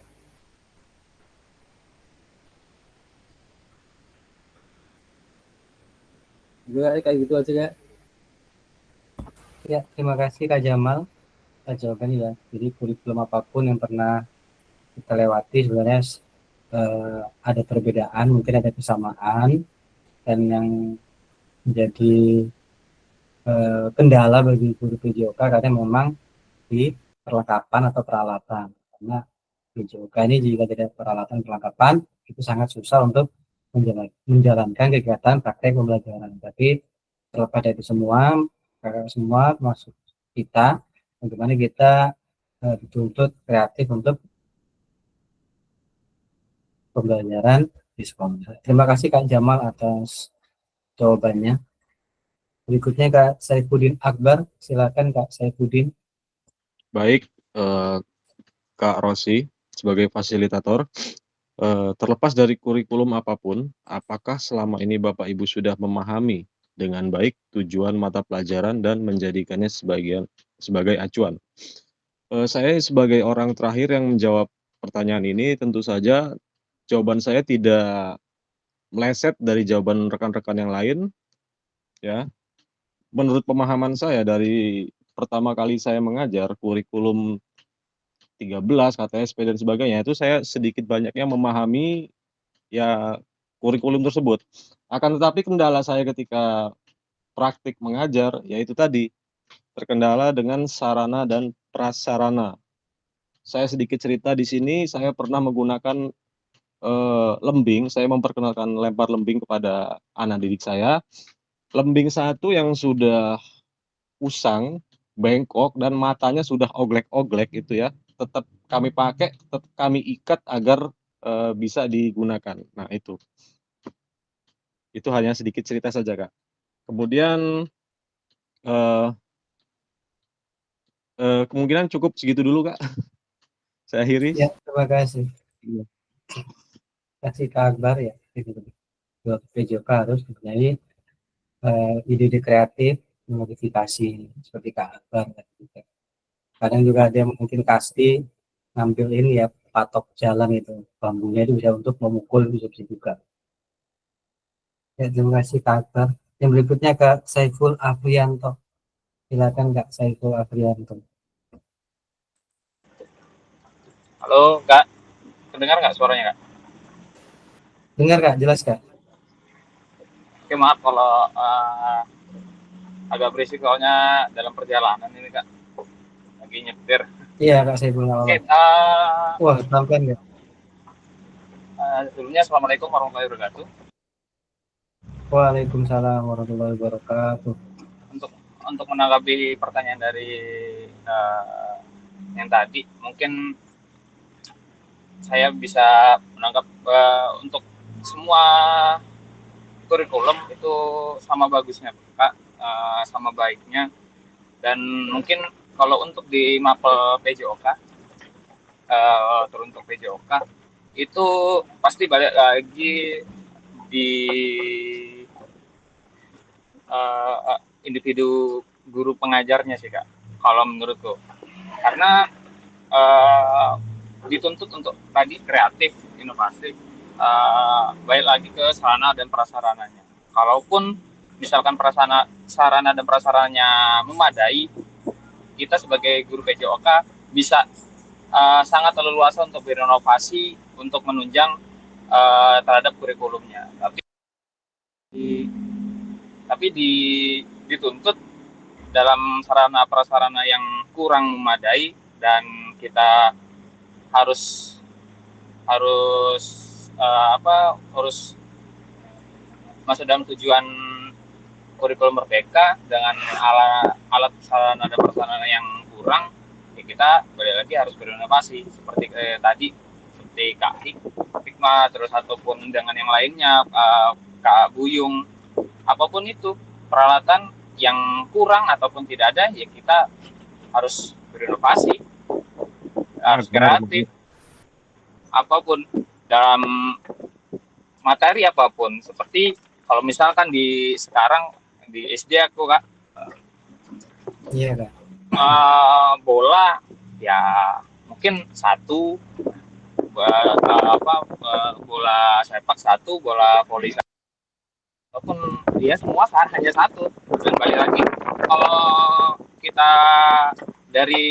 Juga kayak gitu aja ya. Ya, terima kasih Kak Jamal atas jawabannya ya. Jadi kurikulum apapun yang pernah kita lewati sebenarnya ada perbedaan, mungkin ada kesamaan, dan yang menjadi kendala bagi guru PJOK karena memang di perlengkapan atau peralatan. Karena PJOK ini jika tidak peralatan perlengkapan itu sangat susah untuk menjalankan kegiatan praktek pembelajaran. Tapi terlepas dari itu semua, kakak semua termasuk kita, bagaimana kita dituntut kreatif untuk pembelajaran di sekolah. Terima kasih Kak Jamal atas jawabannya. Berikutnya Kak Saifuddin Akbar, silakan Kak Saifuddin. Baik, Kak Rosi sebagai fasilitator, terlepas dari kurikulum apapun, apakah selama ini Bapak Ibu sudah memahami dengan baik tujuan mata pelajaran dan menjadikannya sebagai acuan? Saya sebagai orang terakhir yang menjawab pertanyaan ini, tentu saja jawaban saya tidak meleset dari jawaban rekan-rekan yang lain, ya. Menurut pemahaman saya dari pertama kali saya mengajar kurikulum 13, KTSP dan sebagainya, itu saya sedikit banyaknya memahami ya kurikulum tersebut. Akan tetapi kendala saya ketika praktik mengajar, yaitu tadi, terkendala dengan sarana dan prasarana. Saya sedikit cerita di sini, saya pernah menggunakan lembing, saya memperkenalkan lempar lembing kepada anak didik saya. Lembing satu yang sudah usang, bengkok, dan matanya sudah oglek-oglek itu ya, tetap kami pakai, tetap kami ikat agar bisa digunakan. Nah itu hanya sedikit cerita saja Kak. Kemudian kemungkinan cukup segitu dulu Kak. Saya akhiri. Ya, terima kasih. Iya. Kasih Kak Akbar ya. Buat PJOK harus mempunyai ide-ide kreatif, memodifikasi seperti Kak Akbar. Kadang juga ada yang mungkin kasti ngambil ini ya, patok jalan itu, bambunya itu bisa untuk memukul, bisa juga. Ya, terima kasih Kak Akbar. Yang berikutnya Kak Saiful Afrianto. Silakan Kak Saiful Afrianto. Halo Kak, mendengar nggak suaranya Kak? Dengar Kak, jelas Kak? Oke, maaf kalau agak berisik soalnya dalam perjalanan ini Kak, lagi nyetir. Iya Kak Saiful. Oke, wah pelan-pelan ya. Sebelumnya Assalamualaikum warahmatullahi wabarakatuh. Waalaikumsalam warahmatullahi wabarakatuh. Untuk menanggapi pertanyaan dari yang tadi, mungkin saya bisa menangkap untuk semua kurikulum itu sama bagusnya Kak, sama baiknya, dan mungkin kalau untuk di mapel PJOK, teruntuk PJOK itu pasti balik lagi di individu guru pengajarnya sih Kak, kalau menurutku, karena dituntut untuk tadi kreatif, inovatif, baik lagi ke sarana dan prasarananya. Kalaupun misalkan sarana dan prasarananya memadai, kita sebagai guru PJOK bisa sangat leluasa untuk berinovasi untuk menunjang terhadap kurikulumnya. Tapi dituntut dalam sarana prasarana yang kurang memadai, dan kita harus masuk dalam tujuan kurikulum merdeka dengan alat sarana dan prasarana yang kurang. Ya kita balik lagi harus berinovasi seperti tadi, seperti Hikmah, terus ataupun dengan yang lainnya, Kak Buyung, apapun itu peralatan yang kurang ataupun tidak ada, ya kita harus berinovasi, harus kreatif, apapun dalam materi apapun. Seperti kalau misalkan di sekarang di SD aku, Kak, Iya, Kak. bola ya mungkin satu, bola sepak satu, bola voli satu, ataupun dia semua hanya satu. Dan balik lagi, kalau kita dari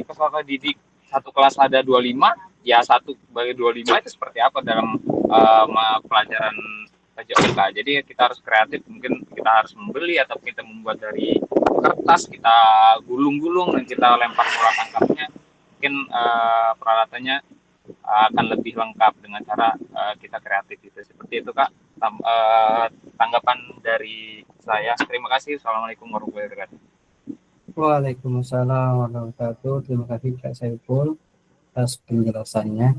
peserta didik satu kelas ada 25, ya satu bagi 25 itu seperti apa dalam pelajaran PJOK. Jadi kita harus kreatif, mungkin kita harus membeli atau kita membuat dari kertas, kita gulung-gulung dan kita lempar bola tangkapnya. Mungkin peralatannya akan lebih lengkap dengan cara kita kreatif itu. Seperti itu, Kak, tanggapan dari saya. Terima kasih. Assalamualaikum warahmatullahi wabarakatuh. Waalaikumsalam warahmatullahi wabarakatuh. Terima kasih Kak Saiful atas penjelasannya.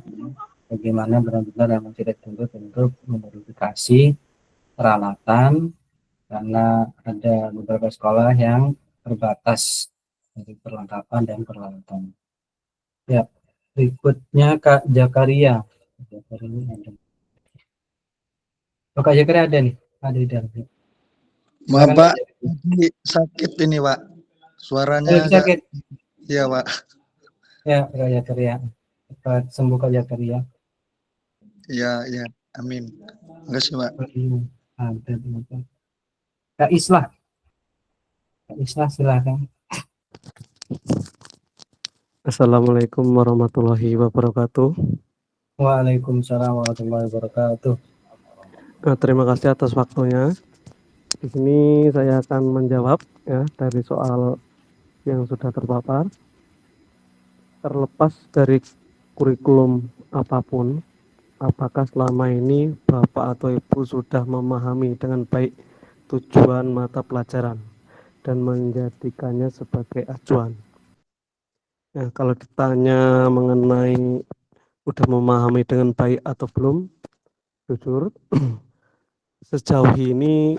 Bagaimana benar-benar yang tidak dituntut untuk memodifikasi peralatan, karena ada beberapa sekolah yang terbatas dari perlengkapan dan peralatan. Ya, berikutnya Kak Jakaria. Oh, Kak Jakaria ada nih, ada di dalam. Maaf Pak, ini sakit ini Pak, suaranya sakit. Iya Pak. Ya, Kak Jakaria, cepat sembuh Kak Jakaria. Ya, amin. Makasih Pak. Kak Islah. Kak Islah silakan. Assalamualaikum warahmatullahi wabarakatuh. Waalaikumsalam warahmatullahi wabarakatuh. Terima kasih atas waktunya. Di sini saya akan menjawab ya dari soal yang sudah terpapar. Terlepas dari kurikulum apapun, apakah selama ini Bapak atau Ibu sudah memahami dengan baik tujuan mata pelajaran dan menjadikannya sebagai acuan? Nah, kalau ditanya mengenai udah memahami dengan baik atau belum, jujur sejauh ini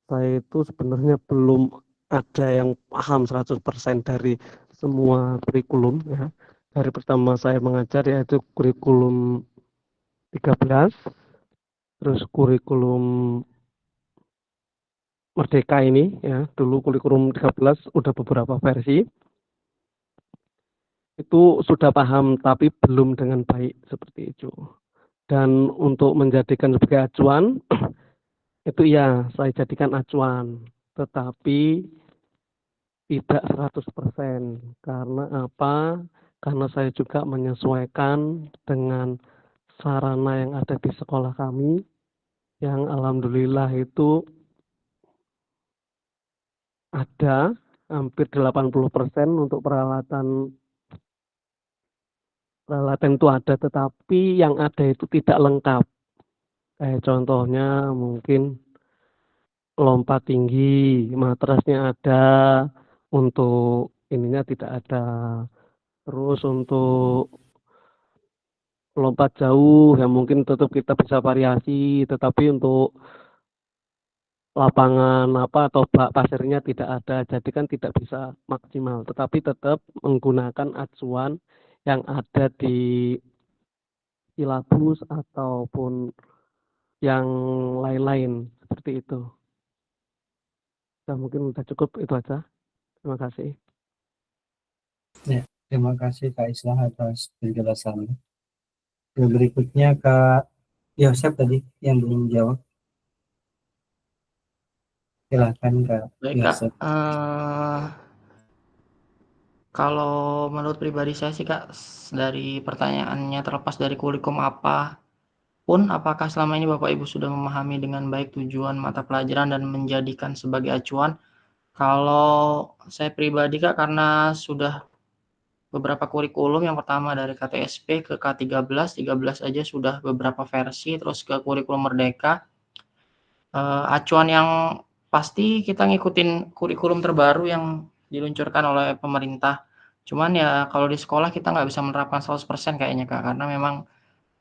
saya itu sebenarnya belum ada yang paham 100% dari semua kurikulum ya. Dari pertama saya mengajar yaitu kurikulum 13, terus kurikulum Merdeka ini ya, dulu kurikulum 13 udah beberapa versi. Itu sudah paham tapi belum dengan baik seperti itu. Dan untuk menjadikan sebagai acuan itu ya saya jadikan acuan, tetapi tidak 100%. Karena apa? Karena saya juga menyesuaikan dengan sarana yang ada di sekolah kami, yang alhamdulillah itu ada hampir 80% untuk peralatan itu ada, tetapi yang ada itu tidak lengkap. Kayak contohnya mungkin lompat tinggi, matrasnya ada, untuk ininya tidak ada. Terus untuk lompat jauh ya mungkin tetap kita bisa variasi, tetapi untuk lapangan atau bak pasirnya tidak ada, jadi kan tidak bisa maksimal, tetapi tetap menggunakan acuan yang ada di silabus ataupun yang lain-lain seperti itu. Nah, mungkin sudah cukup itu aja. Terima kasih. Ya, terima kasih Kak Islah atas penjelasannya. Berikutnya Kak Yosef tadi yang belum jawab. Silakan Kak Baik, Yosef. Kak. Kalau menurut pribadi saya sih Kak, dari pertanyaannya terlepas dari kurikulum apa pun, apakah selama ini Bapak Ibu sudah memahami dengan baik tujuan mata pelajaran dan menjadikan sebagai acuan? Kalau saya pribadi Kak, karena sudah beberapa kurikulum, yang pertama dari KTSP ke K13, 13 aja sudah beberapa versi, terus ke kurikulum Merdeka. Acuan yang pasti kita ngikutin kurikulum terbaru yang diluncurkan oleh pemerintah. Cuman ya kalau di sekolah kita nggak bisa menerapkan 100% kayaknya Kak, karena memang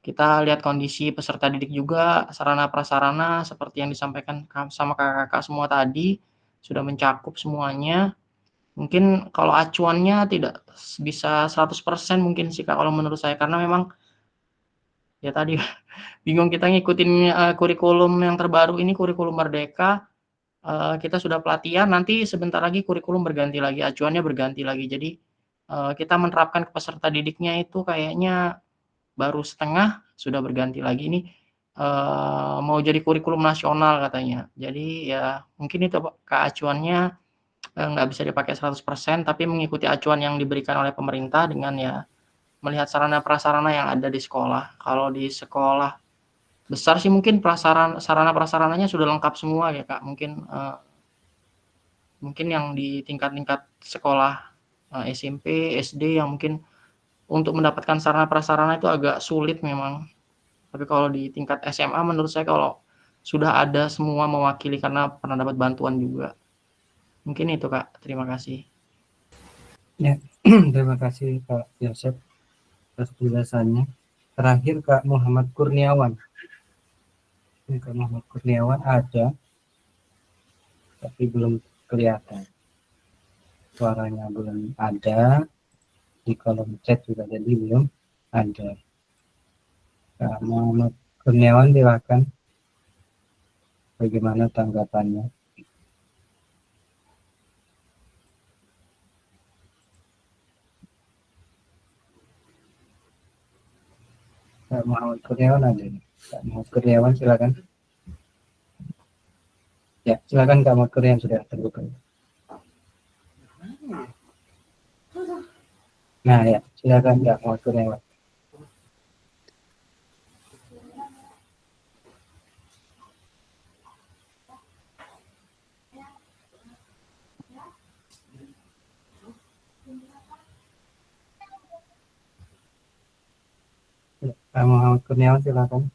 kita lihat kondisi peserta didik juga, sarana prasarana seperti yang disampaikan sama Kakak-kakak semua tadi, sudah mencakup semuanya. Mungkin kalau acuannya tidak bisa 100% mungkin sih Kak, kalau menurut saya, karena memang ya tadi bingung kita ngikutin, kurikulum yang terbaru ini, kurikulum Merdeka, kita sudah pelatihan, nanti sebentar lagi kurikulum berganti lagi, acuannya berganti lagi. Jadi, kita menerapkan ke peserta didiknya itu kayaknya baru setengah, sudah berganti lagi. Ini, mau jadi kurikulum nasional katanya. Jadi ya mungkin itu Kak, acuannya, nggak bisa dipakai 100%, tapi mengikuti acuan yang diberikan oleh pemerintah dengan ya melihat sarana prasarana yang ada di sekolah. Kalau di sekolah besar sih mungkin sarana prasarananya sudah lengkap semua ya Kak, mungkin yang di tingkat-tingkat sekolah, SMP, SD yang mungkin untuk mendapatkan sarana prasarana itu agak sulit memang. Tapi kalau di tingkat SMA menurut saya kalau sudah ada semua mewakili karena pernah dapat bantuan juga. Mungkin itu Kak, terima kasih. Ya, terima kasih Kak Yosep atas penjelasannya. Terakhir Kak Muhammad Kurniawan. Ini Kak Muhammad Kurniawan ada, tapi belum kelihatan. Suaranya belum ada, di kolom chat juga jadi belum ada. Kak Muhammad Kurniawan silakan. Bagaimana tanggapannya? Kak Muhammad Kurniawan ada nih. Kak Muhammad Kurniawan silakan. Ya, silakan Kak Muhammad Kurniawan sudah terbuka. Nah ya, silakan Kak Muhammad Kurniawan. Kak Muhammad Kurniawan silakan.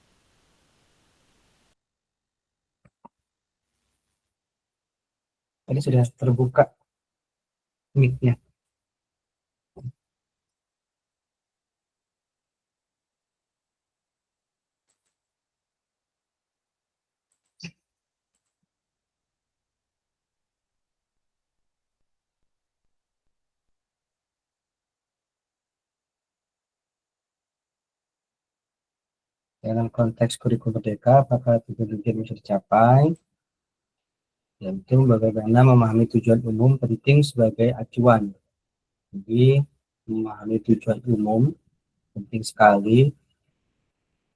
Tadi sudah terbuka mic-nya. Dalam konteks kurikulum merdeka, apakah tujuan bisa dicapai? Yaitu bagaimana memahami tujuan umum penting sebagai acuan. Jadi, memahami tujuan umum penting sekali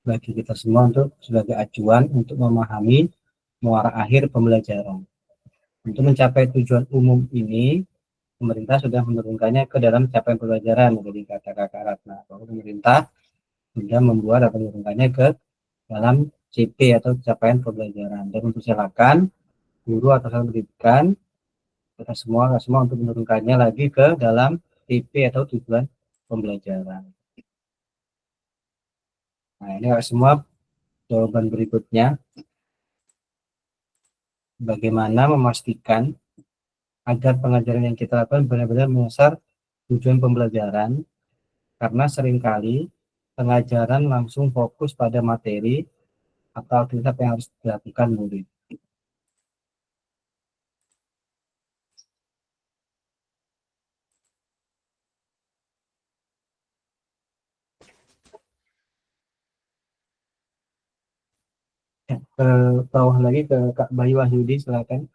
bagi kita semua untuk sebagai acuan untuk memahami muara akhir pembelajaran. Untuk mencapai tujuan umum ini, pemerintah sudah menurunkannya ke dalam capaian pembelajaran. Jadi kata Kakak Ratna, bahwa pemerintah sudah membuat atau menurunkannya ke dalam CP atau capaian pembelajaran dan mempersilakan guru atau pendidikan kita semua untuk menurunkannya lagi ke dalam TP atau tujuan pembelajaran. Nah ini semua jawaban berikutnya. Bagaimana memastikan agar pengajaran yang kita lakukan benar-benar menyasar tujuan pembelajaran, karena seringkali pengajaran langsung fokus pada materi atau aktivitas yang harus dilakukan murid. Ya, ke bawah lagi ke Kak Bayu Wahyudi, silakan.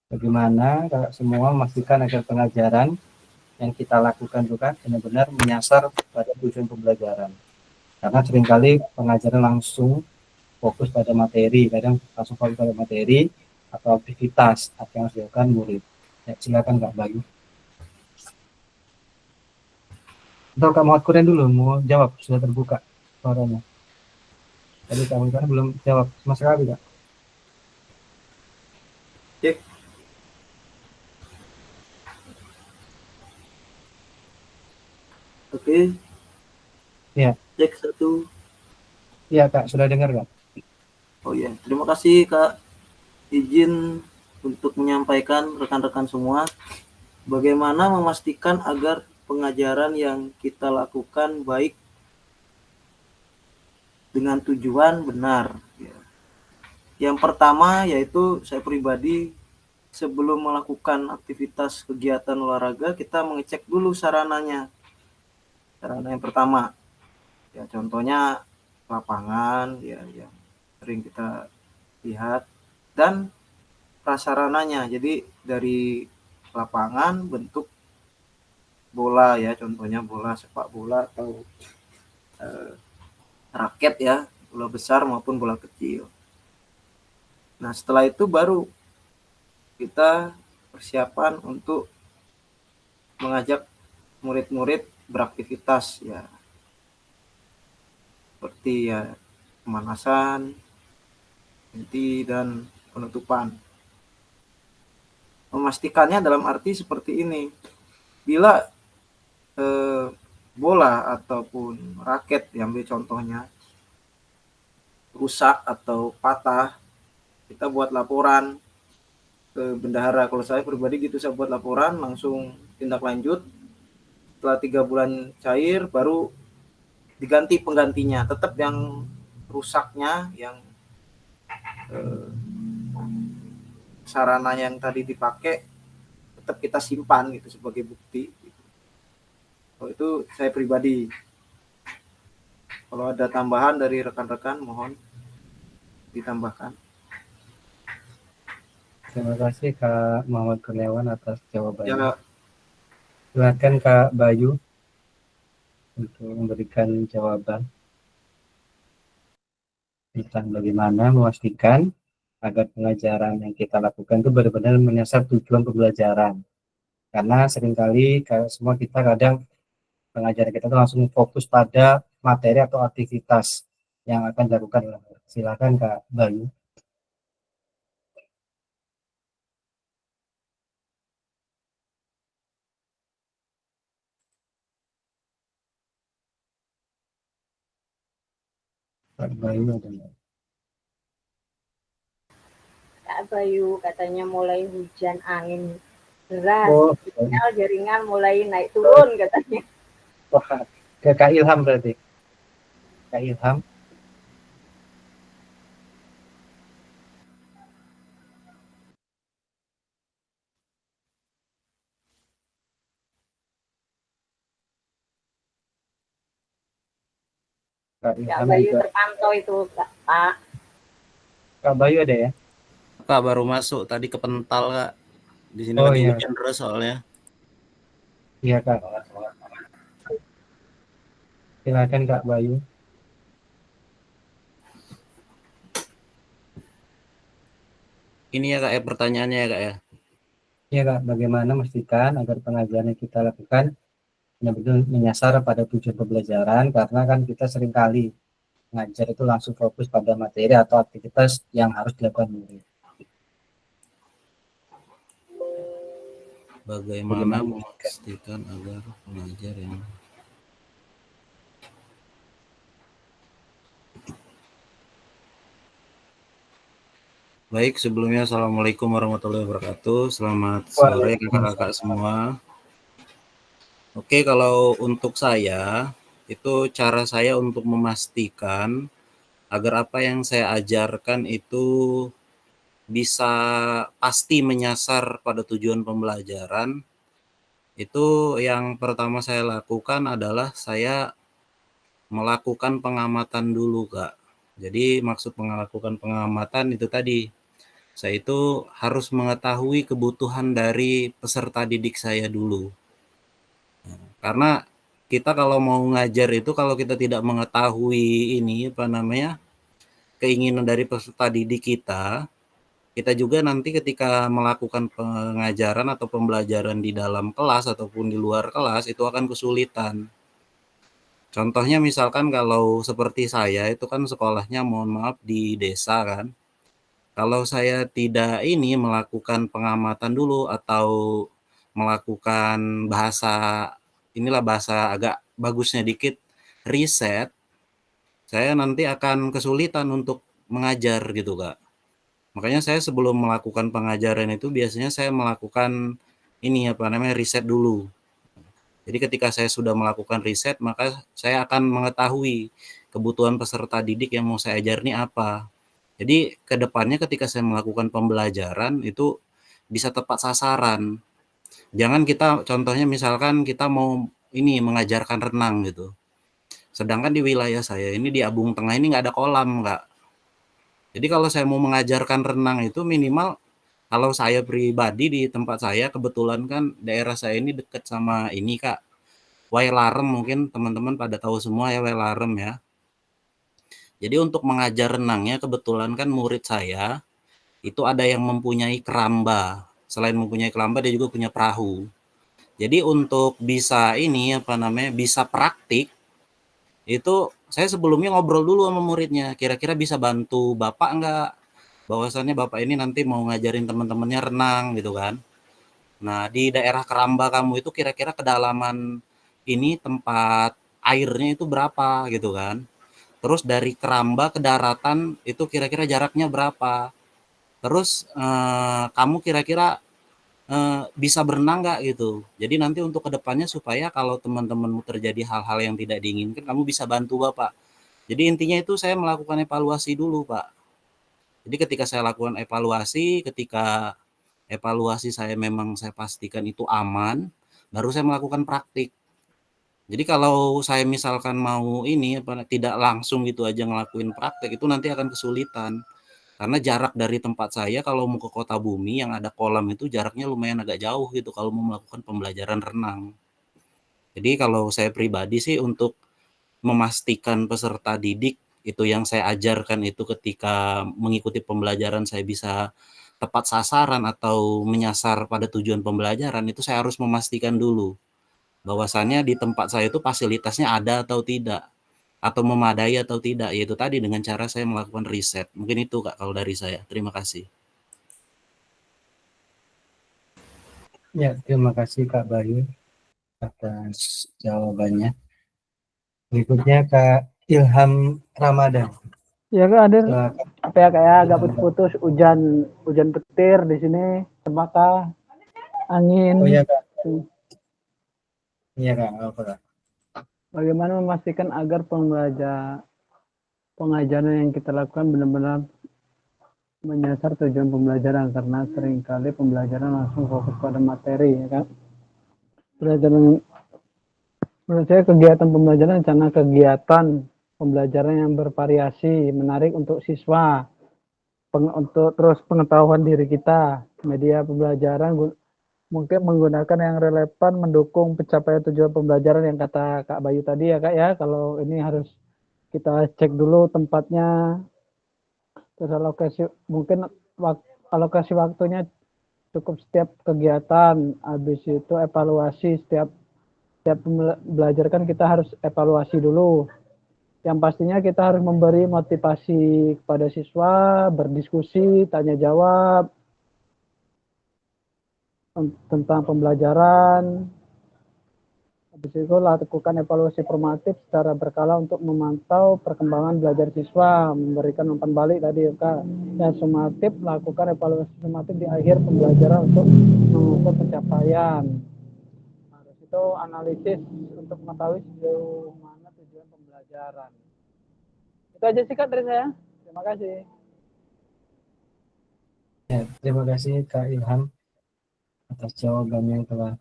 Bagaimana Kak semua memastikan agar pengajaran yang kita lakukan juga benar-benar menyasar pada tujuan pembelajaran. Karena seringkali pengajaran langsung fokus pada materi, kadang langsung fokus pada materi atau aktivitas apa yang harus dilakukan murid. Ya, silakan Kak Bayu. Atau Kak Muhammad Kurniawan dulu mau jawab, sudah terbuka suaranya. Tadi Kak Muhammad Kurniawan belum jawab sama sekali, Kak. Cek. Oke. Iya. Cek 1. Iya Kak, sudah dengar Kak? Oh ya, terima kasih Kak. Izin untuk menyampaikan rekan-rekan semua bagaimana memastikan agar pengajaran yang kita lakukan baik dengan tujuan benar. Yang pertama yaitu saya pribadi sebelum melakukan aktivitas kegiatan olahraga kita mengecek dulu sarananya. Sarana yang pertama, ya contohnya lapangan ya yang sering kita lihat dan prasarananya. Jadi dari lapangan bentuk bola ya, contohnya bola sepak bola atau raket ya, bola besar maupun bola kecil. Nah setelah itu baru kita persiapan untuk mengajak murid-murid beraktivitas ya, seperti ya pemanasan, inti dan penutupan. Memastikannya dalam arti seperti ini, bila bola ataupun raket diambil contohnya rusak atau patah, kita buat laporan ke bendahara. Kalau saya pribadi gitu, saya buat laporan langsung tindak lanjut. Setelah 3 bulan cair baru diganti penggantinya, tetap yang rusaknya yang sarana yang tadi dipakai tetap kita simpan gitu sebagai bukti gitu. Kalau itu saya pribadi. Kalau ada tambahan dari rekan-rekan mohon ditambahkan. Terima kasih Kak Muhammad Kurniawan atas jawabannya. Ya, Silakan Kak Bayu untuk memberikan jawaban tentang bagaimana memastikan agar pengajaran yang kita lakukan itu benar-benar menyasar tujuan pembelajaran. Karena seringkali semua kita kadang pengajaran kita itu langsung fokus pada materi atau aktivitas yang akan dilakukan. Silakan Kak Bayu. Kak Bayu ada nggak? Kak Bayu katanya mulai hujan angin deras, Oh, sinyal jaringan mulai naik turun katanya. wah, ke Kak Ilham berarti. Kak Ilham. Kak Kak Ilham Bayu juga. terpantau itu Pak. Kak Bayu ada ya? Kak baru masuk tadi kepental Kak. Di sini Oh lagi iya. hujan deras soalnya. Iya Kak. Silakan Kak Bayu. Ini ya Kak ya pertanyaannya ya Kak ya. Iya Kak, bagaimana memastikan agar pengajaran yang kita lakukan benar-benar menyasar pada tujuan pembelajaran, karena kan kita seringkali mengajar itu langsung fokus pada materi atau aktivitas yang harus dilakukan murid. Bagaimana memastikan agar pengajar yang baik, sebelumnya Assalamualaikum warahmatullahi wabarakatuh. Selamat sore kakak-kakak semua. Oke, kalau untuk saya, itu cara saya untuk memastikan agar apa yang saya ajarkan itu bisa pasti menyasar pada tujuan pembelajaran. Itu yang pertama saya lakukan adalah saya melakukan pengamatan dulu, Kak. Jadi maksud melakukan pengamatan itu tadi, saya itu harus mengetahui kebutuhan dari peserta didik saya dulu. Karena kita kalau mau ngajar itu kalau kita tidak mengetahui ini keinginan dari peserta didik kita juga nanti ketika melakukan pengajaran atau pembelajaran di dalam kelas ataupun di luar kelas itu akan kesulitan. Contohnya misalkan kalau seperti saya itu kan sekolahnya mohon maaf di desa kan. Kalau saya tidak ini melakukan pengamatan dulu atau melakukan bahasa agak bagusnya dikit, riset, saya nanti akan kesulitan untuk mengajar gitu, Kak. Makanya saya sebelum melakukan pengajaran itu biasanya saya melakukan riset dulu. Jadi ketika saya sudah melakukan riset, maka saya akan mengetahui kebutuhan peserta didik yang mau saya ajar ini apa. Jadi ke depannya ketika saya melakukan pembelajaran itu bisa tepat sasaran. Jangan kita contohnya misalkan kita mau mengajarkan renang gitu. Sedangkan di wilayah saya ini di Abung Tengah ini nggak ada kolam, Kak. Jadi kalau saya mau mengajarkan renang itu minimal kalau saya pribadi di tempat saya kebetulan kan daerah saya ini dekat sama ini, Kak, Wailarem, mungkin teman-teman pada tahu semua ya Wailarem ya. Jadi untuk mengajar renangnya kebetulan kan murid saya itu ada yang mempunyai keramba. Selain mempunyai keramba dia juga punya perahu. Jadi untuk bisa bisa praktik itu saya sebelumnya ngobrol dulu sama muridnya, kira-kira bisa bantu Bapak enggak? Bahwasannya Bapak ini nanti mau ngajarin teman-temannya renang gitu kan. Nah, di daerah keramba kamu itu kira-kira kedalaman tempat airnya itu berapa gitu kan. Terus dari keramba ke daratan itu kira-kira jaraknya berapa. Terus kamu kira-kira bisa berenang nggak gitu. Jadi nanti untuk kedepannya supaya kalau teman-temanmu terjadi hal-hal yang tidak diinginkan, kamu bisa bantu Bapak. Jadi intinya itu saya melakukan evaluasi dulu, Pak. Jadi ketika saya lakukan ketika evaluasi saya memang saya pastikan itu aman, baru saya melakukan praktik. Jadi kalau saya misalkan mau tidak langsung gitu aja ngelakuin praktek itu nanti akan kesulitan. Karena jarak dari tempat saya kalau mau ke Kota Bumi yang ada kolam itu jaraknya lumayan agak jauh gitu kalau mau melakukan pembelajaran renang. Jadi kalau saya pribadi sih untuk memastikan peserta didik itu yang saya ajarkan itu ketika mengikuti pembelajaran saya bisa tepat sasaran atau menyasar pada tujuan pembelajaran itu saya harus memastikan dulu bahwasannya di tempat saya itu fasilitasnya ada atau tidak atau memadai atau tidak, yaitu tadi dengan cara saya melakukan riset. Mungkin itu Kak kalau dari saya. Terima kasih. Ya, terima kasih Kak Bayu atas jawabannya. Berikutnya Kak Ilham Ramadan. Ya Kak, Adir. Silakan. Apa ya kayak agak putus-putus, hujan petir di sini, cempaka, angin. Oh iya Kak. Iya Kak, apa Kak? Bagaimana memastikan agar pengajaran yang kita lakukan benar-benar menyasar tujuan pembelajaran, karena seringkali pembelajaran langsung fokus pada materi ya kan. Menurut saya kegiatan pembelajaran karena kegiatan pembelajaran yang bervariasi, menarik untuk siswa, untuk terus pengetahuan diri kita. Media pembelajaran mungkin menggunakan yang relevan mendukung pencapaian tujuan pembelajaran yang kata Kak Bayu tadi ya Kak ya. Kalau ini harus kita cek dulu tempatnya, terus alokasi waktunya cukup setiap kegiatan. Habis itu evaluasi setiap belajar kan kita harus evaluasi dulu. Yang pastinya kita harus memberi motivasi kepada siswa, berdiskusi, tanya jawab tentang pembelajaran. Habis itu lakukan evaluasi formatif secara berkala untuk memantau perkembangan belajar siswa, memberikan umpan balik tadi ya Kak. Dan sumatif, lakukan evaluasi sumatif di akhir pembelajaran untuk mengukur pencapaian. Habis itu analisis untuk mengetahui sejauh mana tujuan pembelajaran. Itu aja sih Kak dari saya. Terima kasih. Ya, terima kasih Kak Ilham atas jawabannya yang telah.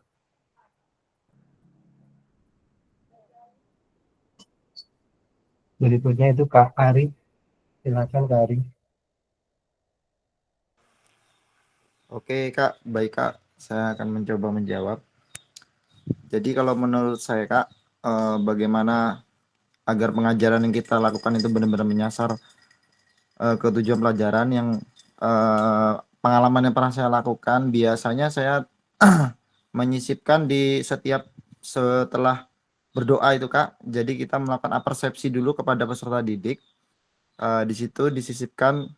Berikutnya itu Kak Ari. Silakan Kak Ari. Oke Kak, baik Kak. Saya akan mencoba menjawab. Jadi kalau menurut saya Kak, bagaimana agar pengajaran yang kita lakukan itu benar-benar menyasar ke tujuan pelajaran yang pengalaman yang pernah saya lakukan, biasanya saya menyisipkan di setelah berdoa itu Kak. Jadi kita melakukan apersepsi dulu kepada peserta didik. Di situ disisipkan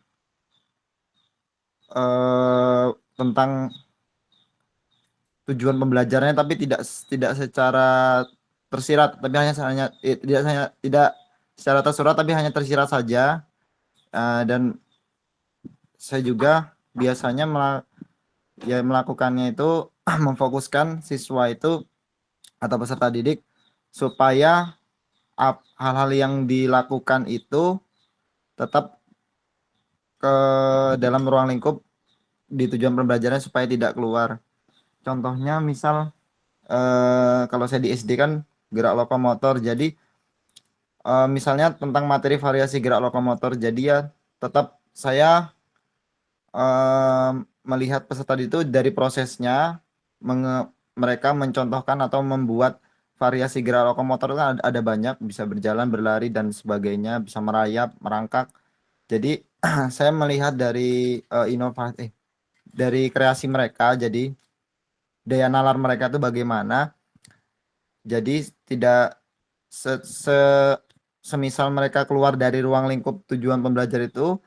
tentang tujuan pembelajarannya, tapi tidak secara tersirat, tapi tidak secara tersurat, tapi hanya tersirat saja. Dan saya juga biasanya melakukannya itu memfokuskan siswa itu atau peserta didik supaya hal-hal yang dilakukan itu tetap ke dalam ruang lingkup di tujuan pembelajaran supaya tidak keluar. Contohnya misal kalau saya di SD kan gerak lokomotor, jadi misalnya tentang materi variasi gerak lokomotor, jadi ya tetap saya melihat peserta itu dari prosesnya, mereka mencontohkan atau membuat variasi gerak lokomotor kan ada banyak, bisa berjalan, berlari dan sebagainya, bisa merayap, merangkak. Jadi saya melihat dari inovasi dari kreasi mereka, jadi daya nalar mereka itu bagaimana. Jadi tidak semisal mereka keluar dari ruang lingkup tujuan pembelajar itu,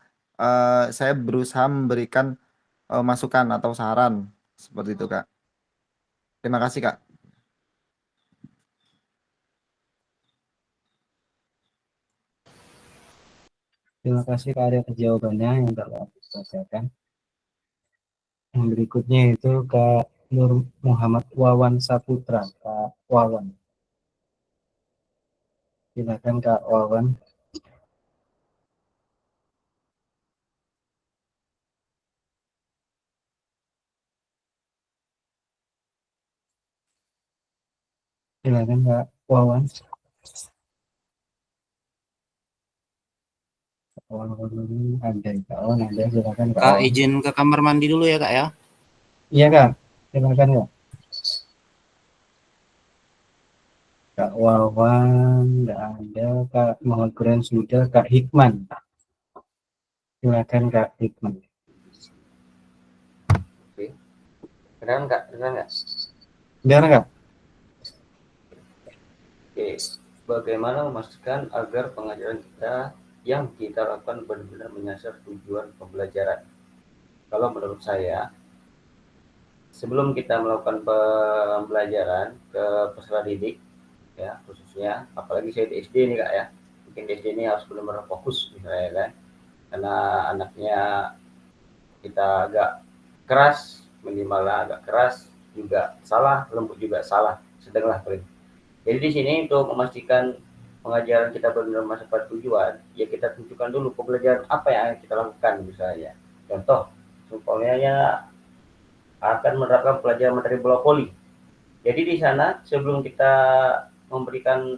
saya berusaha memberikan masukan atau saran seperti itu Kak. Terima kasih Kak. Terima kasih Kak Arya atas jawabannya yang telah disampaikan. Yang berikutnya itu Kak Nur Muhammad Wawan Saputra. Kak Wawan. Silakan Kak Wawan. Silakan Kak Wawan. Ada, silakan Kak. Kak, izin ke kamar mandi dulu ya Kak ya. Iya Kak, silakan Kak. Kak Wawan, nggak ada. Kak Muhammad Quran sudah. Kak Hikman. Silakan Kak Hikman. Oke. Kedengaran nggak? Dengar nggak? Oke. Bagaimana memastikan agar pengajaran kita yang kita lakukan benar-benar menyasar tujuan pembelajaran? Kalau menurut saya, sebelum kita melakukan pembelajaran ke peserta didik, ya khususnya, apalagi saya di SD nih Kak ya, mungkin di SD ini harus benar-benar fokus misalnya kan, karena anaknya kita agak keras, minimal agak keras juga salah, lembut juga salah, sedanglah paling. Jadi di sini untuk memastikan pengajaran kita benar-benar masuk pada tujuan, ya kita tentukan dulu pembelajaran apa yang kita lakukan misalnya. Contoh, umpamanya akan menerapkan pelajaran materi bola voli. Jadi di sana sebelum kita memberikan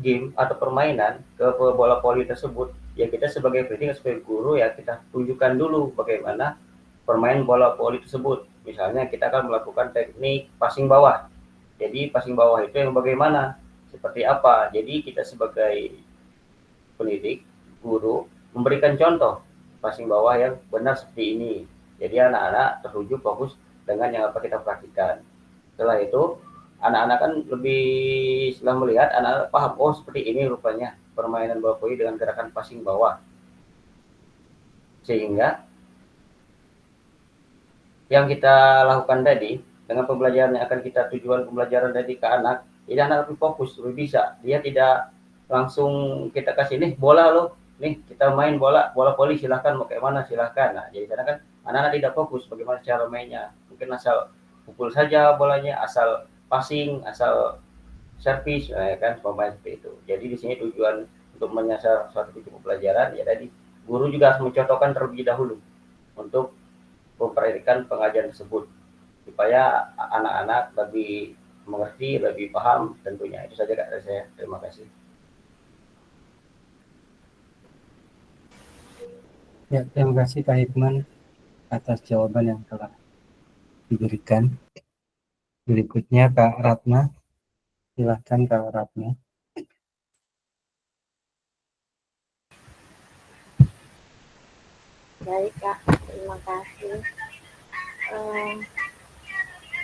game atau permainan ke bola voli tersebut, ya kita sebagai pendidik, sebagai guru ya kita tunjukkan dulu bagaimana permain bola voli tersebut. Misalnya kita akan melakukan teknik passing bawah. Jadi passing bawah itu yang bagaimana, seperti apa. Jadi kita sebagai pendidik, guru memberikan contoh passing bawah yang benar seperti ini. Jadi anak-anak tertuju fokus dengan yang apa kita praktikkan. Setelah itu anak-anak kan lebih setelah melihat, anak-anak paham, oh seperti ini rupanya permainan bola voli dengan gerakan passing bawah. Sehingga yang kita lakukan tadi dengan pembelajaran yang akan kita tujuan pembelajaran tadi ke anak, jadi anak lebih fokus, lebih bisa. Dia tidak langsung kita kasih nih bola loh, nih kita main bola voli, silahkan mau kayak mana silahkan. Nah jadi karena kan anak-anak tidak fokus bagaimana cara mainnya, mungkin asal pukul saja bolanya, asal passing, asal servis, kan pemain seperti itu. Jadi di sini tujuan untuk menyasar suatu tujuan pembelajaran ya tadi guru juga harus mencontohkan terlebih dahulu untuk memperhatikan pengajaran tersebut supaya anak-anak lebih mengerti, lebih paham tentunya. Itu saja Kak dari saya. Terima kasih. Ya, terima kasih Kak Hikman atas jawaban yang telah diberikan. Berikutnya Kak Ratna. Silahkan Kak Ratna. Baik Kak, terima kasih.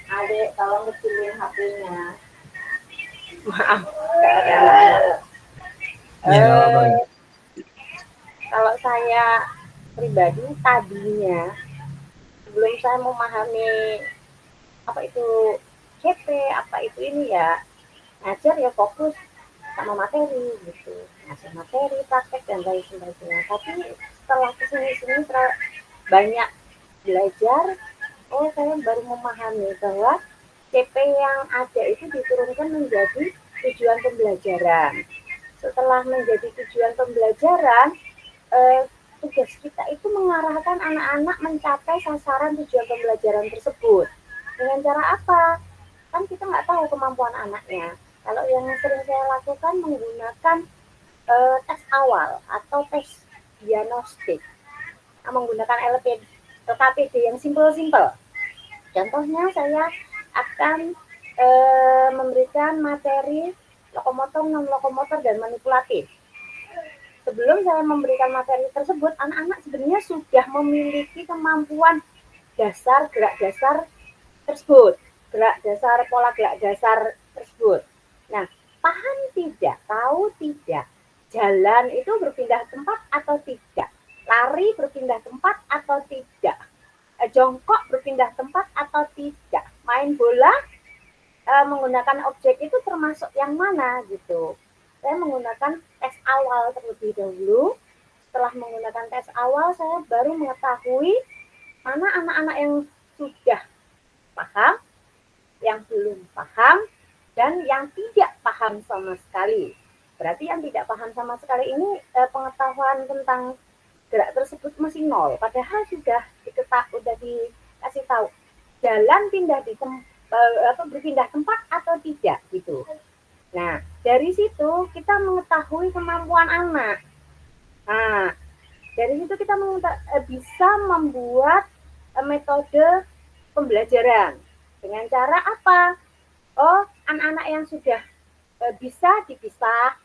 Adik, tolong kecilin HP-nya. Maaf, nggak ada anak-anak. Iya, nggak apa-apa. Eh, kalau saya pribadi tadinya sebelum saya memahami apa itu CP, apa itu ini ya, ngajar ya fokus sama materi gitu, ngasih materi, praktek dan lain sebagainya. Tapi setelah kesini-sini banyak belajar, oh saya baru memahami bahwa CP yang ada itu diturunkan menjadi tujuan pembelajaran. Setelah menjadi tujuan pembelajaran, tugas kita itu mengarahkan anak-anak mencapai sasaran tujuan pembelajaran tersebut. Dengan cara apa? Kan kita nggak tahu kemampuan anaknya. Kalau yang sering saya lakukan menggunakan tes awal atau tes diagnostik, menggunakan LKPD yang simpel-simpel. Contohnya saya akan memberikan materi lokomotor, non-lokomotor, dan manipulatif. Sebelum saya memberikan materi tersebut, anak-anak sebenarnya sudah memiliki kemampuan dasar, gerak dasar tersebut, gerak dasar, pola gerak dasar tersebut. Nah, paham tidak, tahu tidak, jalan itu berpindah tempat atau tidak, lari berpindah tempat atau tidak, jongkok berpindah tempat atau tidak, main bola menggunakan objek itu termasuk yang mana gitu. Saya menggunakan tes awal terlebih dahulu. Setelah menggunakan tes awal, saya baru mengetahui mana anak-anak yang sudah paham, yang belum paham, dan yang tidak paham sama sekali. Berarti yang tidak paham sama sekali ini pengetahuan tentang gerak tersebut masih nol. Padahal sudah dikasih tahu jalan berpindah tempat atau tidak gitu. Nah, dari situ kita mengetahui kemampuan anak. Nah, dari situ kita bisa membuat metode pembelajaran. Dengan cara apa? Oh, anak-anak yang sudah bisa dipisah,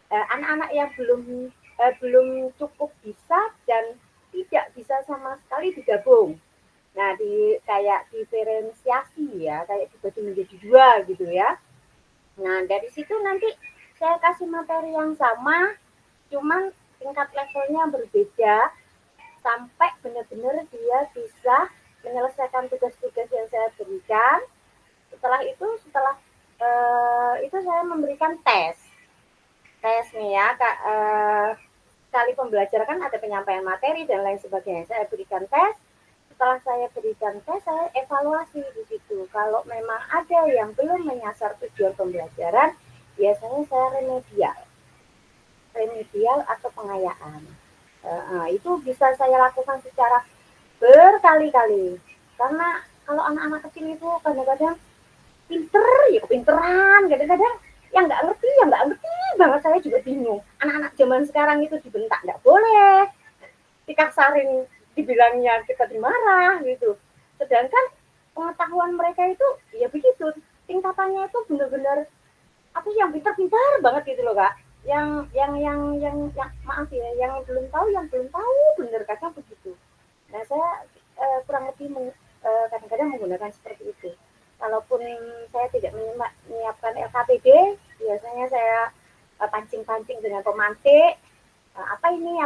anak-anak yang belum cukup bisa dan tidak bisa sama sekali digabung. Nah, kayak diferensiasi ya, kayak dibagi menjadi dua gitu ya. Nah, dari situ nanti saya kasih materi yang sama, cuman tingkat levelnya berbeda, sampai benar-benar dia bisa menyelesaikan tugas-tugas yang saya berikan. Setelah itu saya memberikan tes nih ya, sekali pembelajaran kan ada penyampaian materi dan lain sebagainya. Saya berikan tes. Setelah saya berikan tes, saya evaluasi di situ. Kalau memang ada yang belum menyasar tujuan pembelajaran, biasanya saya remedial atau pengayaan. Itu bisa saya lakukan secara berkali-kali. Karena kalau anak-anak kecil itu kadang-kadang pinter, ya kepinteran, kadang-kadang yang nggak ngerti banget, saya juga bingung. Anak-anak zaman sekarang itu dibentak nggak boleh, dikasarin, dibilangnya kita dimarah gitu. Sedangkan pengetahuan mereka itu ya begitu, tingkatannya itu benar-benar apa sih yang pintar-pintar banget gitu loh Kak. Yang maaf ya, yang belum tahu bener kadang begitu. Nah, saya kurang lebih kadang-kadang menggunakan seperti itu. Kalaupun saya tidak menyiapkan LKPD, biasanya saya pancing-pancing dengan pemantik. Apa ini.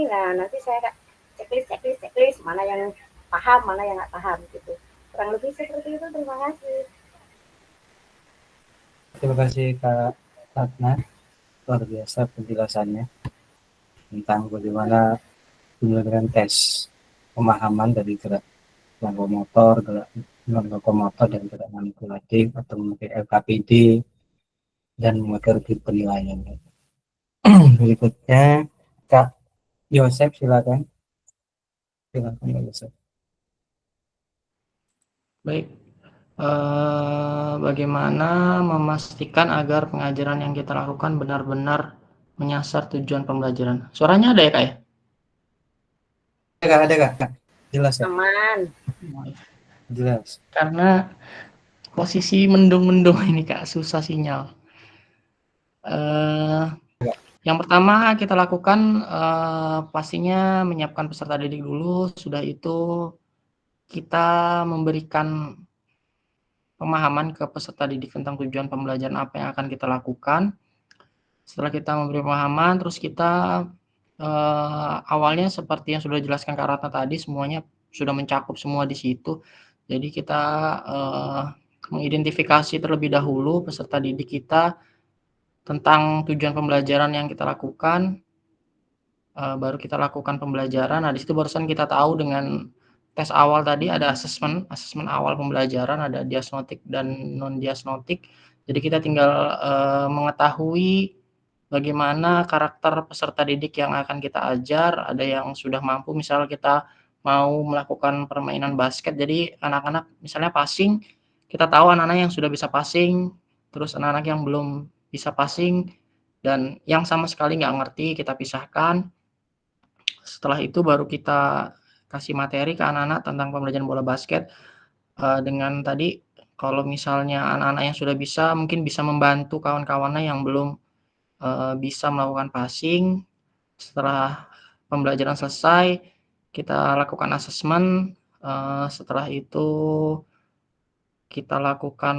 Nah, nanti saya checklist mana yang paham, mana yang nggak paham gitu. Kurang lebih seperti itu. Terima kasih. Terima kasih Kak Ratna, luar biasa penjelasannya tentang bagaimana penyelenggaraan tes pemahaman dari gerak lokomotor, gerak non-lokomotor, dan gerak manipulatif atau memakai LKPD dan metode penilaian. Berikutnya Kak Yosef, silakan. Silakan Kak Yosef. Baik. Bagaimana memastikan agar pengajaran yang kita lakukan benar-benar menyasar tujuan pembelajaran? Suaranya ada ya Kak ya? Ada Kak. Jelas ya? Aman. Jelas. Karena posisi mendung-mendung ini Kak, susah sinyal. Yang pertama kita lakukan pastinya menyiapkan peserta didik dulu. Sudah itu kita memberikan pemahaman ke peserta didik tentang tujuan pembelajaran apa yang akan kita lakukan. Setelah kita memberi pemahaman, terus kita awalnya seperti yang sudah dijelaskan Kak Ratna tadi, semuanya sudah mencakup semua di situ. Jadi kita mengidentifikasi terlebih dahulu peserta didik kita tentang tujuan pembelajaran yang kita lakukan, baru kita lakukan pembelajaran. Nah, di situ barusan kita tahu dengan tes awal tadi ada asesmen awal pembelajaran, ada diagnostik dan non diagnostik. Jadi kita tinggal mengetahui bagaimana karakter peserta didik yang akan kita ajar. Ada yang sudah mampu, misalnya kita mau melakukan permainan basket, jadi anak-anak misalnya passing, kita tahu anak-anak yang sudah bisa passing, terus anak-anak yang belum bisa passing, dan yang sama sekali nggak ngerti kita pisahkan. Setelah itu baru kita kasih materi ke anak-anak tentang pembelajaran bola basket, dengan tadi kalau misalnya anak-anak yang sudah bisa mungkin bisa membantu kawan-kawannya yang belum bisa melakukan passing. Setelah pembelajaran selesai, kita lakukan asesmen, setelah itu kita lakukan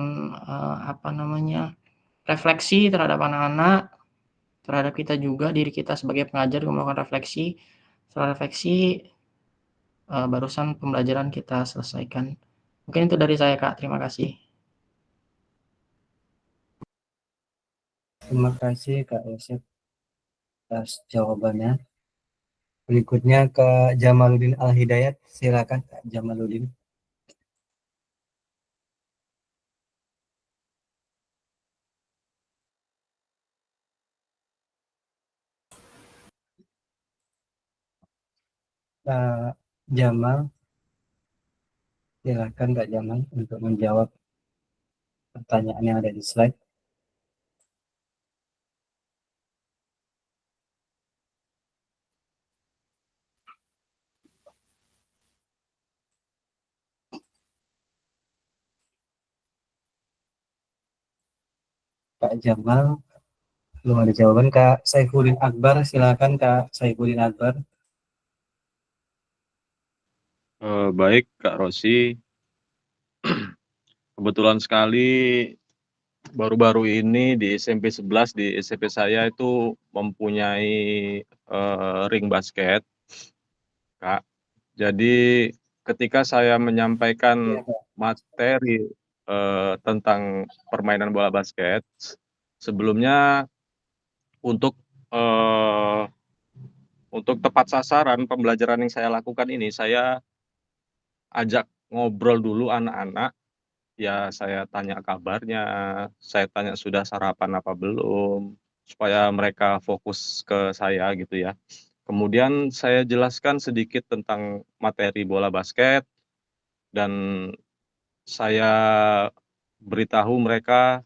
refleksi terhadap anak-anak, terhadap kita juga, diri kita sebagai pengajar juga melakukan refleksi. Setelah refleksi, barusan pembelajaran kita selesaikan. Mungkin itu dari saya, Kak. Terima kasih. Terima kasih Kak Yosef atas jawabannya. Berikutnya ke Jamaluddin Al-Hidayat. Silakan Kak Jamaluddin. Kak Jamal, silakan Kak Jamal untuk menjawab pertanyaan yang ada di slide. Kak Jamal, belum ada jawaban. Kak Saifuddin Akbar, silakan Kak Saifuddin Akbar. Baik Kak Rosi, kebetulan sekali baru-baru ini di SMP 11 di SMP saya itu mempunyai ring basket, Kak. Jadi ketika saya menyampaikan materi tentang permainan bola basket, sebelumnya untuk tepat sasaran pembelajaran yang saya lakukan ini, saya ajak ngobrol dulu anak-anak. Ya, saya tanya kabarnya, saya tanya sudah sarapan apa belum, supaya mereka fokus ke saya gitu ya. Kemudian saya jelaskan sedikit tentang materi bola basket, dan saya beritahu mereka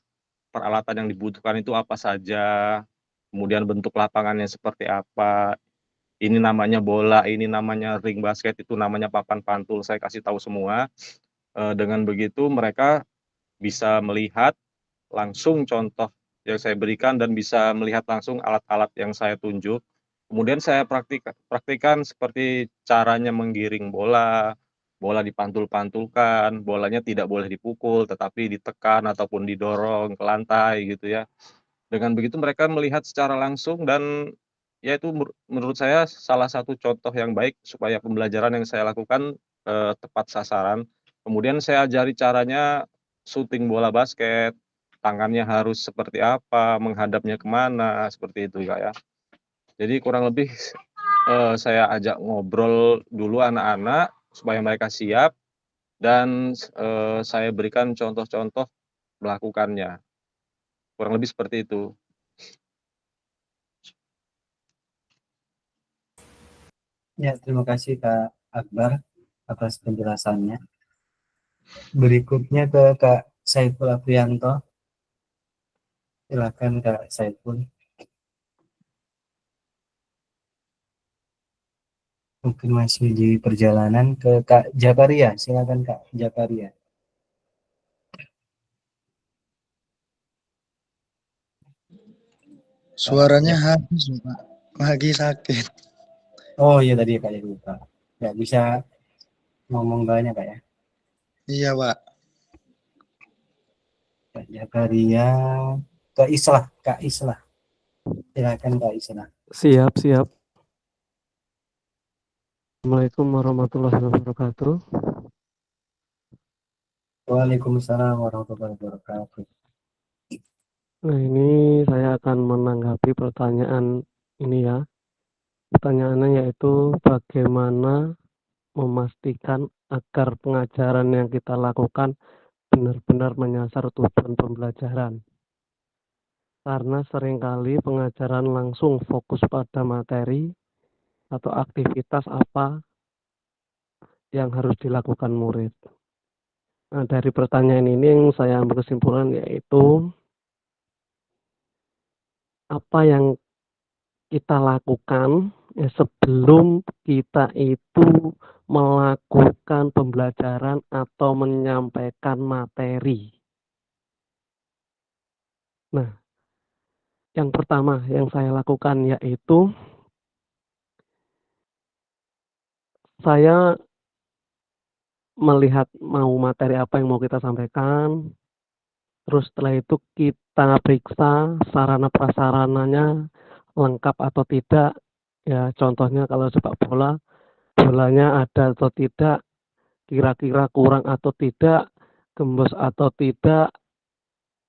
peralatan yang dibutuhkan itu apa saja, kemudian bentuk lapangannya seperti apa, ini namanya bola, ini namanya ring basket, itu namanya papan pantul, saya kasih tahu semua. Dengan begitu mereka bisa melihat langsung contoh yang saya berikan dan bisa melihat langsung alat-alat yang saya tunjuk. Kemudian saya praktikan seperti caranya menggiring bola, bola dipantul-pantulkan, bolanya tidak boleh dipukul tetapi ditekan ataupun didorong ke lantai gitu ya. Dengan begitu mereka melihat secara langsung, dan ya itu menurut saya salah satu contoh yang baik supaya pembelajaran yang saya lakukan tepat sasaran. Kemudian saya ajari caranya syuting bola basket, tangannya harus seperti apa, menghadapnya kemana, seperti itu Kak ya. Jadi kurang lebih saya ajak ngobrol dulu anak-anak supaya mereka siap, dan saya berikan contoh-contoh melakukannya. Kurang lebih seperti itu. Ya, terima kasih Kak Akbar atas penjelasannya. Berikutnya ke Kak Saiful Aprianto. Silakan Kak Saiful. Mungkin masih di perjalanan. Ke Kak Jakaria. Silakan Kak Jakaria. Suaranya habis, Pak. Lagi sakit. Oh iya tadi Kak ya lupa. Nggak bisa ngomong banyak Kak ya. Iya, Pak. Kak Jakaria, Kak Islah, silakan Kak Islah. Siap, siap. Assalamualaikum warahmatullahi wabarakatuh. Waalaikumsalam warahmatullahi wabarakatuh. Nah, ini saya akan menanggapi pertanyaan ini ya. Pertanyaannya yaitu bagaimana memastikan agar pengajaran yang kita lakukan benar-benar menyasar tujuan pembelajaran. Karena seringkali pengajaran langsung fokus pada materi atau aktivitas apa yang harus dilakukan murid. Nah, dari pertanyaan ini yang saya ambil kesimpulan yaitu apa yang kita lakukan ya, sebelum kita itu melakukan pembelajaran atau menyampaikan materi. Nah, yang pertama yang saya lakukan yaitu saya melihat mau materi apa yang mau kita sampaikan, terus setelah itu kita periksa sarana prasarananya lengkap atau tidak. Ya, contohnya kalau sepak bola, bolanya ada atau tidak, kira-kira kurang atau tidak, gembos atau tidak,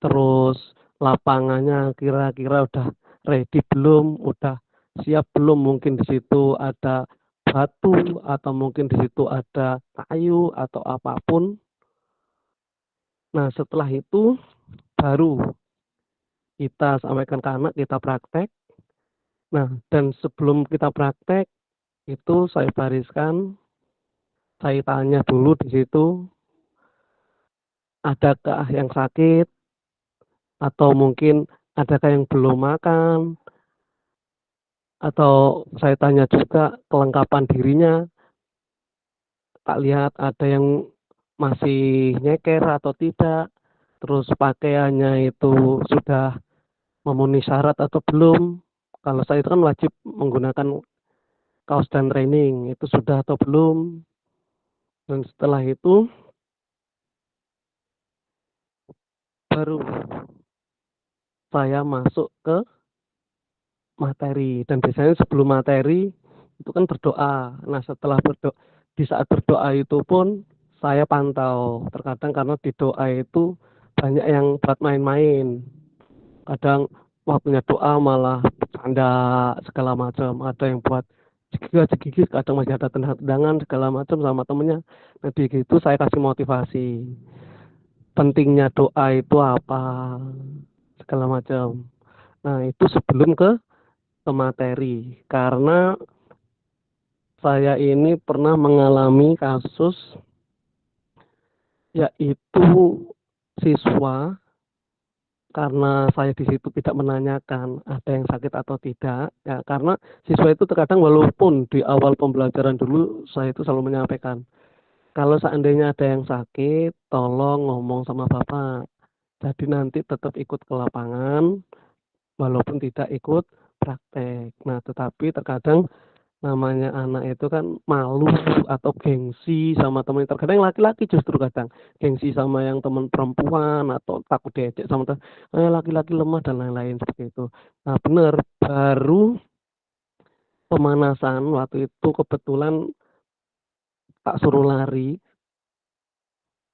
terus lapangannya kira-kira udah ready belum, udah siap belum, mungkin di situ ada batu atau mungkin di situ ada kayu atau apapun. Nah, setelah itu baru kita sampaikan ke anak, kita praktek. Nah, dan sebelum kita praktek itu saya bariskan, saya tanya dulu di situ, adakah yang sakit atau mungkin adakah yang belum makan, atau saya tanya juga kelengkapan dirinya, tak lihat ada yang masih nyeker atau tidak, terus pakaiannya itu sudah memenuhi syarat atau belum. Kalau saya itu kan wajib menggunakan kaos dan training, itu sudah atau belum. Dan setelah itu baru saya masuk ke materi. Dan biasanya sebelum materi itu kan berdoa. Nah, setelah berdoa, di saat berdoa itu pun saya pantau. Terkadang karena di doa itu banyak yang buat main-main. Kadang waktunya doa malah bercanda segala macam. Ada yang buat cekik, kadang masih ada tendangan segala macam sama temennya. Nah, di gitu saya kasih motivasi. Pentingnya doa itu apa? Segala macam. Nah, itu sebelum ke materi. Karena saya ini pernah mengalami kasus yaitu siswa, karena saya di situ tidak menanyakan ada yang sakit atau tidak, ya karena siswa itu terkadang walaupun di awal pembelajaran dulu saya itu selalu menyampaikan, kalau seandainya ada yang sakit, tolong ngomong sama Bapak. Jadi nanti tetap ikut ke lapangan, walaupun tidak ikut praktek. Nah, tetapi terkadang namanya anak itu kan malu atau gengsi sama teman, terkadang laki-laki justru kadang gengsi sama yang teman perempuan atau takut diejek sama laki-laki lemah dan lain-lain seperti itu. Nah, benar, baru pemanasan waktu itu kebetulan tak suruh lari.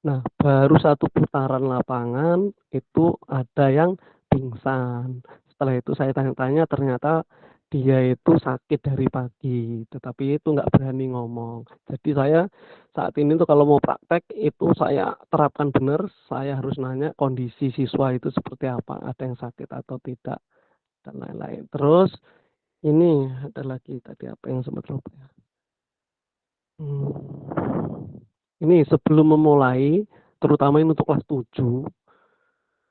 Nah, baru satu putaran lapangan itu ada yang pingsan. Setelah itu saya tanya-tanya, ternyata dia itu sakit dari pagi, tetapi itu nggak berani ngomong. Jadi saya saat ini tuh kalau mau praktek itu saya terapkan benar, saya harus nanya kondisi siswa itu seperti apa, ada yang sakit atau tidak, dan lain-lain. Terus ini ada lagi tadi apa yang sempat lupa ya. Ini sebelum memulai, terutama ini untuk kelas 7,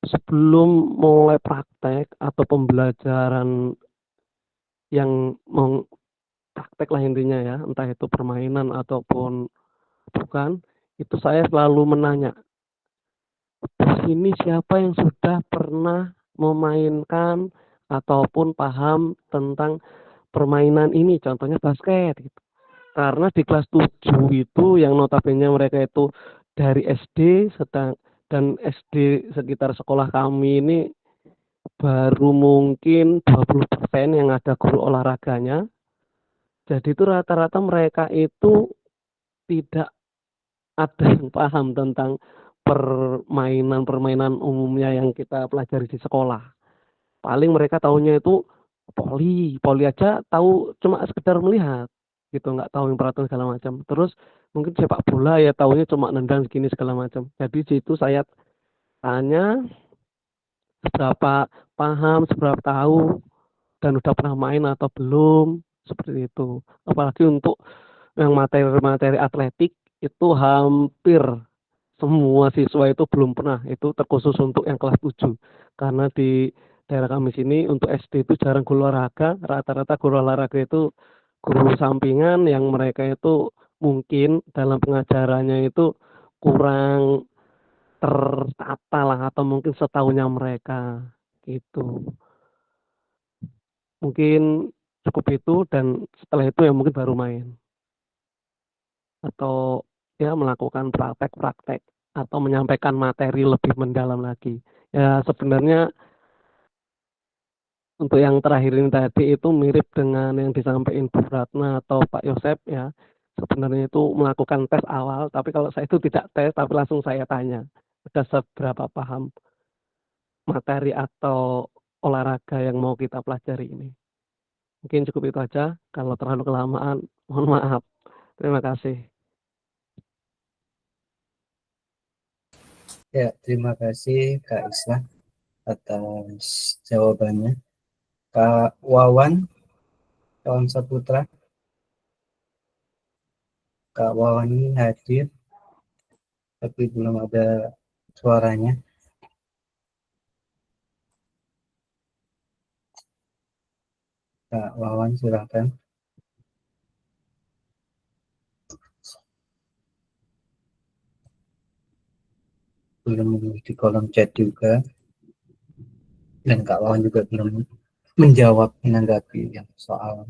sebelum mulai praktek atau pembelajaran yang mau praktek lah intinya ya, entah itu permainan ataupun bukan, itu saya selalu menanya, di sini siapa yang sudah pernah memainkan ataupun paham tentang permainan ini, contohnya basket gitu. Karena di kelas 7 itu yang notabene mereka itu dari SD, sedang dan SD sekitar sekolah kami ini baru mungkin 20% yang ada guru olahraganya. Jadi itu rata-rata mereka itu tidak ada yang paham tentang permainan-permainan umumnya yang kita pelajari di sekolah. Paling mereka tahunya itu poli aja tahu cuma sekedar melihat gitu, nggak tahu yang peraturan segala macam. Terus mungkin sepak bola ya tahunya cuma nendang segini segala macam. Jadi situ saya tanya seberapa paham, seberapa tahu, dan udah pernah main atau belum, seperti itu. Apalagi untuk yang materi-materi atletik itu hampir semua siswa itu belum pernah, itu terkhusus untuk yang kelas 7. Karena di daerah kami sini untuk SD itu jarang guru olahraga, rata-rata guru olahraga itu guru sampingan yang mereka itu mungkin dalam pengajarannya itu kurang tertata lah, atau mungkin setahunya mereka gitu. Mungkin cukup itu, dan setelah itu ya mungkin baru main atau ya melakukan praktek-praktek atau menyampaikan materi lebih mendalam lagi. Ya sebenarnya untuk yang terakhir ini tadi itu mirip dengan yang disampaikan Bu Ratna atau Pak Yosep ya. Sebenarnya itu melakukan tes awal, tapi kalau saya itu tidak tes, tapi langsung saya tanya, ada seberapa paham materi atau olahraga yang mau kita pelajari ini. Mungkin cukup itu aja, kalau terlalu kelamaan, mohon maaf. Terima kasih. Ya, terima kasih Kak Islah atas jawabannya. Kak Wawan, kawan Saputra. Kak Wawan ini hadir, tapi belum ada suaranya. Kak Wawan, silakan. Belum di kolom chat juga. Dan Kak Wawan juga belum menjawab menanggapi yang soal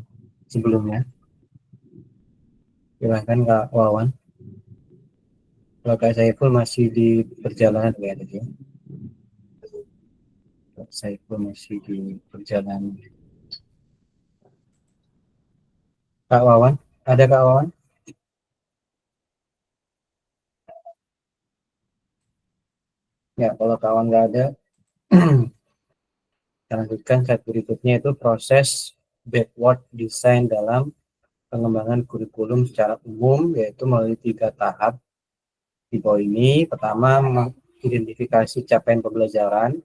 sebelumnya. Silakan Kak Wawan. Kalau Kak Saiful masih di perjalanan ya. Kak Saiful masih di perjalanan. Kak Wawan, ada Kak Wawan? Ya, kalau Kak Wawan nggak ada, kita lanjutkan slide berikutnya, itu proses backward design dalam pengembangan kurikulum secara umum, yaitu melalui 3 tahap. Di bawah ini, pertama mengidentifikasi capaian pembelajaran,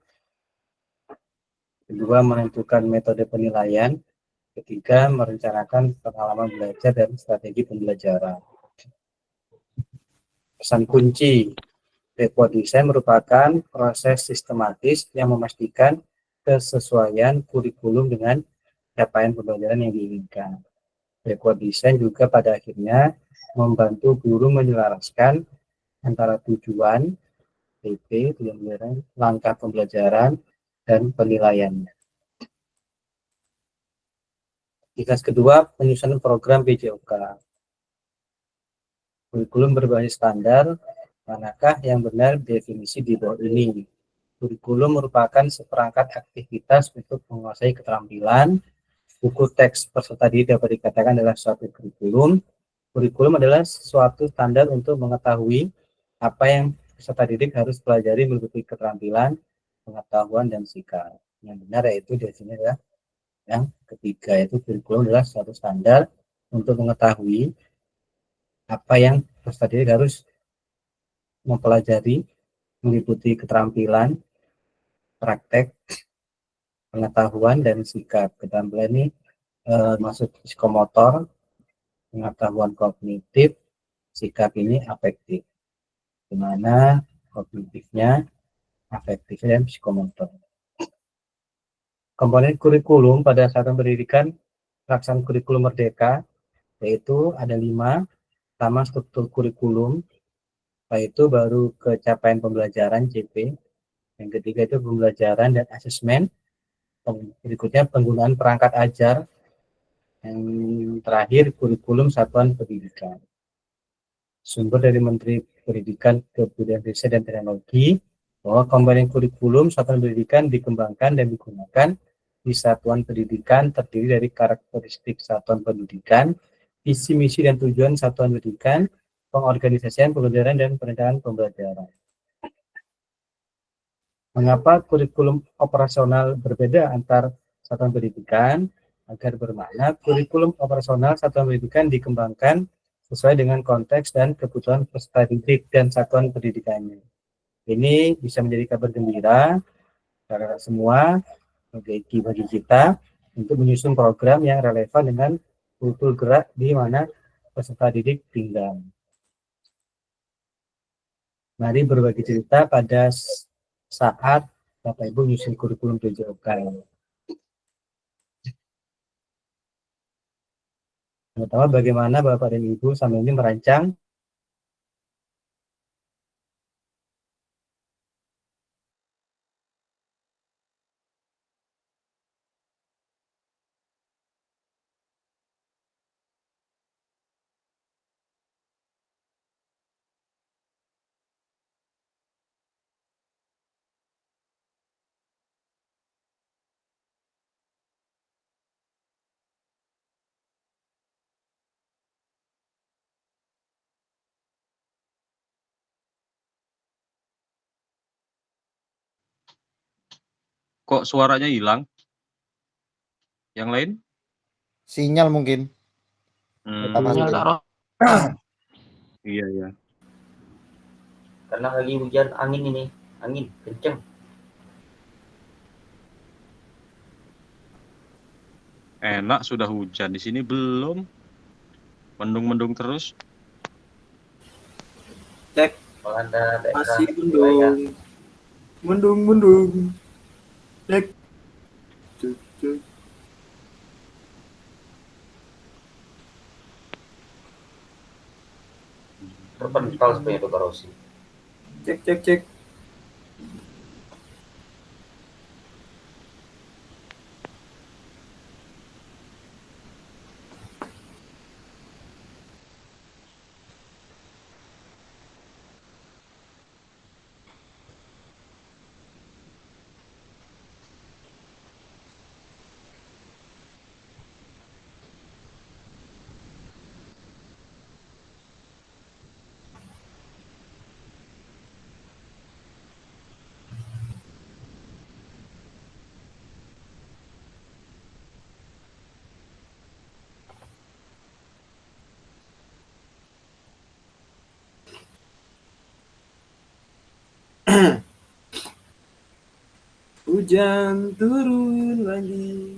kedua menentukan metode penilaian, ketiga merencanakan pengalaman belajar dan strategi pembelajaran. Pesan kunci backward design merupakan proses sistematis yang memastikan kesesuaian kurikulum dengan capaian pembelajaran yang diinginkan. Backward design juga pada akhirnya membantu guru menyelaraskan antara tujuan, TP, langkah pembelajaran, dan penilaiannya. Tugas kedua, penyusunan program PJOK. Kurikulum berbasis standar, manakah yang benar definisi di bawah ini? Kurikulum merupakan seperangkat aktivitas untuk menguasai keterampilan. Buku teks peserta didik dapat dikatakan adalah suatu kurikulum. Kurikulum adalah suatu standar untuk mengetahui apa yang peserta didik harus pelajari meliputi keterampilan, pengetahuan, dan sikap. Yang benar yaitu di sini adalah yang ketiga, yaitu kurikulum adalah suatu standar untuk mengetahui apa yang peserta didik harus mempelajari meliputi keterampilan, praktek, pengetahuan, dan sikap. Keterampilan ini masuk psikomotor, pengetahuan kognitif, sikap ini afektif, di mana kognitifnya, afektifnya, dan psikomotor. Komponen kurikulum pada satuan pendidikan pelaksanaan kurikulum merdeka, yaitu ada 5. Pertama, struktur kurikulum, setelah itu baru ke capaian pembelajaran CP, yang ketiga itu pembelajaran dan asesmen, berikutnya penggunaan perangkat ajar, yang terakhir kurikulum satuan pendidikan. sumber dari Menteri Pendidikan, Kebudayaan Riset dan Teknologi bahwa komponen kurikulum satuan pendidikan dikembangkan dan digunakan di satuan pendidikan terdiri dari karakteristik satuan pendidikan, visi misi dan tujuan satuan pendidikan, pengorganisasian pembelajaran dan perencanaan pembelajaran. Mengapa kurikulum operasional berbeda antar satuan pendidikan? Agar bermakna kurikulum operasional satuan pendidikan dikembangkan sesuai dengan konteks dan kebutuhan peserta didik dan satuan pendidikannya. Ini bisa menjadi kabar gembira karena semua bagi kita untuk menyusun program yang relevan dengan kultur gerak di mana peserta didik tinggal. Mari berbagi cerita pada saat Bapak Ibu menyusun kurikulum PJOK. Pertama, bagaimana Bapak dan Ibu sama ini merancang Kok suaranya hilang? Yang lain? Sinyal mungkin. Apa Sinyal sih? Kak Ros. Iya, iya. Karena lagi hujan angin ini, angin kenceng. Enak sudah hujan, di sini belum. Mendung-mendung terus. Cek, Melanda daerah masih wilayah. mendung. Cek. Cek. Terpental sebenarnya itu Rosi. Cek. Hujan turun lagi.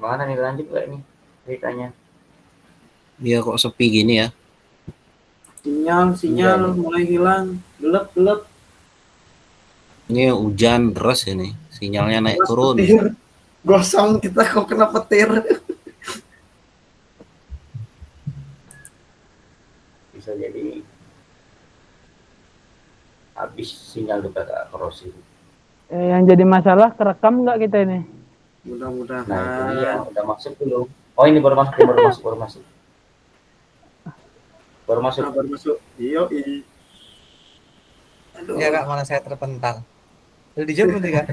Gimana nih, lanjut gak nih ceritanya? Dia kok sepi gini ya? Sinyal mulai hilang, gelap. Ini hujan deras ini, sinyalnya naik Terus turun. petir, gosong kita kok kena petir. Bisa jadi habis sinyal juga Kak Rosi. Yang jadi masalah kerekam nggak kita ini? Mudah-mudahan. Nah itu dia, udah masuk belum? Oh ini baru masuk. Baru masuk. Iya. Aduh. Ya Kak, malah saya terpental. Udah dijawab belum Kak?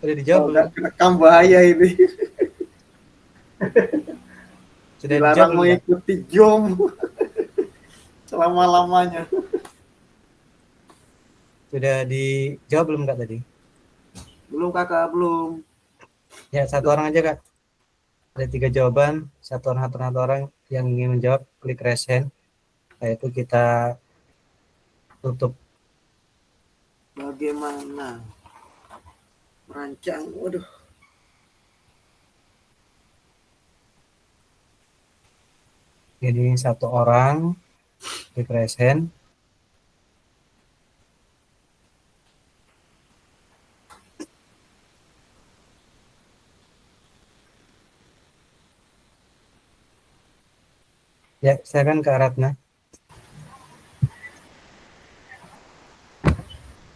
Udah dijawab belum? Kerekam bahaya ini. Sudah dilarang dijawab belum, Kak? mengikuti Jom selama-lamanya. Sudah dijawab belum Kak tadi? Belum Kakak, belum. Ya, satu orang aja Kak. Ada 3 jawaban, satu orang yang ingin menjawab, klik raise hand. Setelah itu kita tutup. Bagaimana merancang? Waduh. Jadi satu orang klik raise hand. Ya, saya kan Kak Ratna.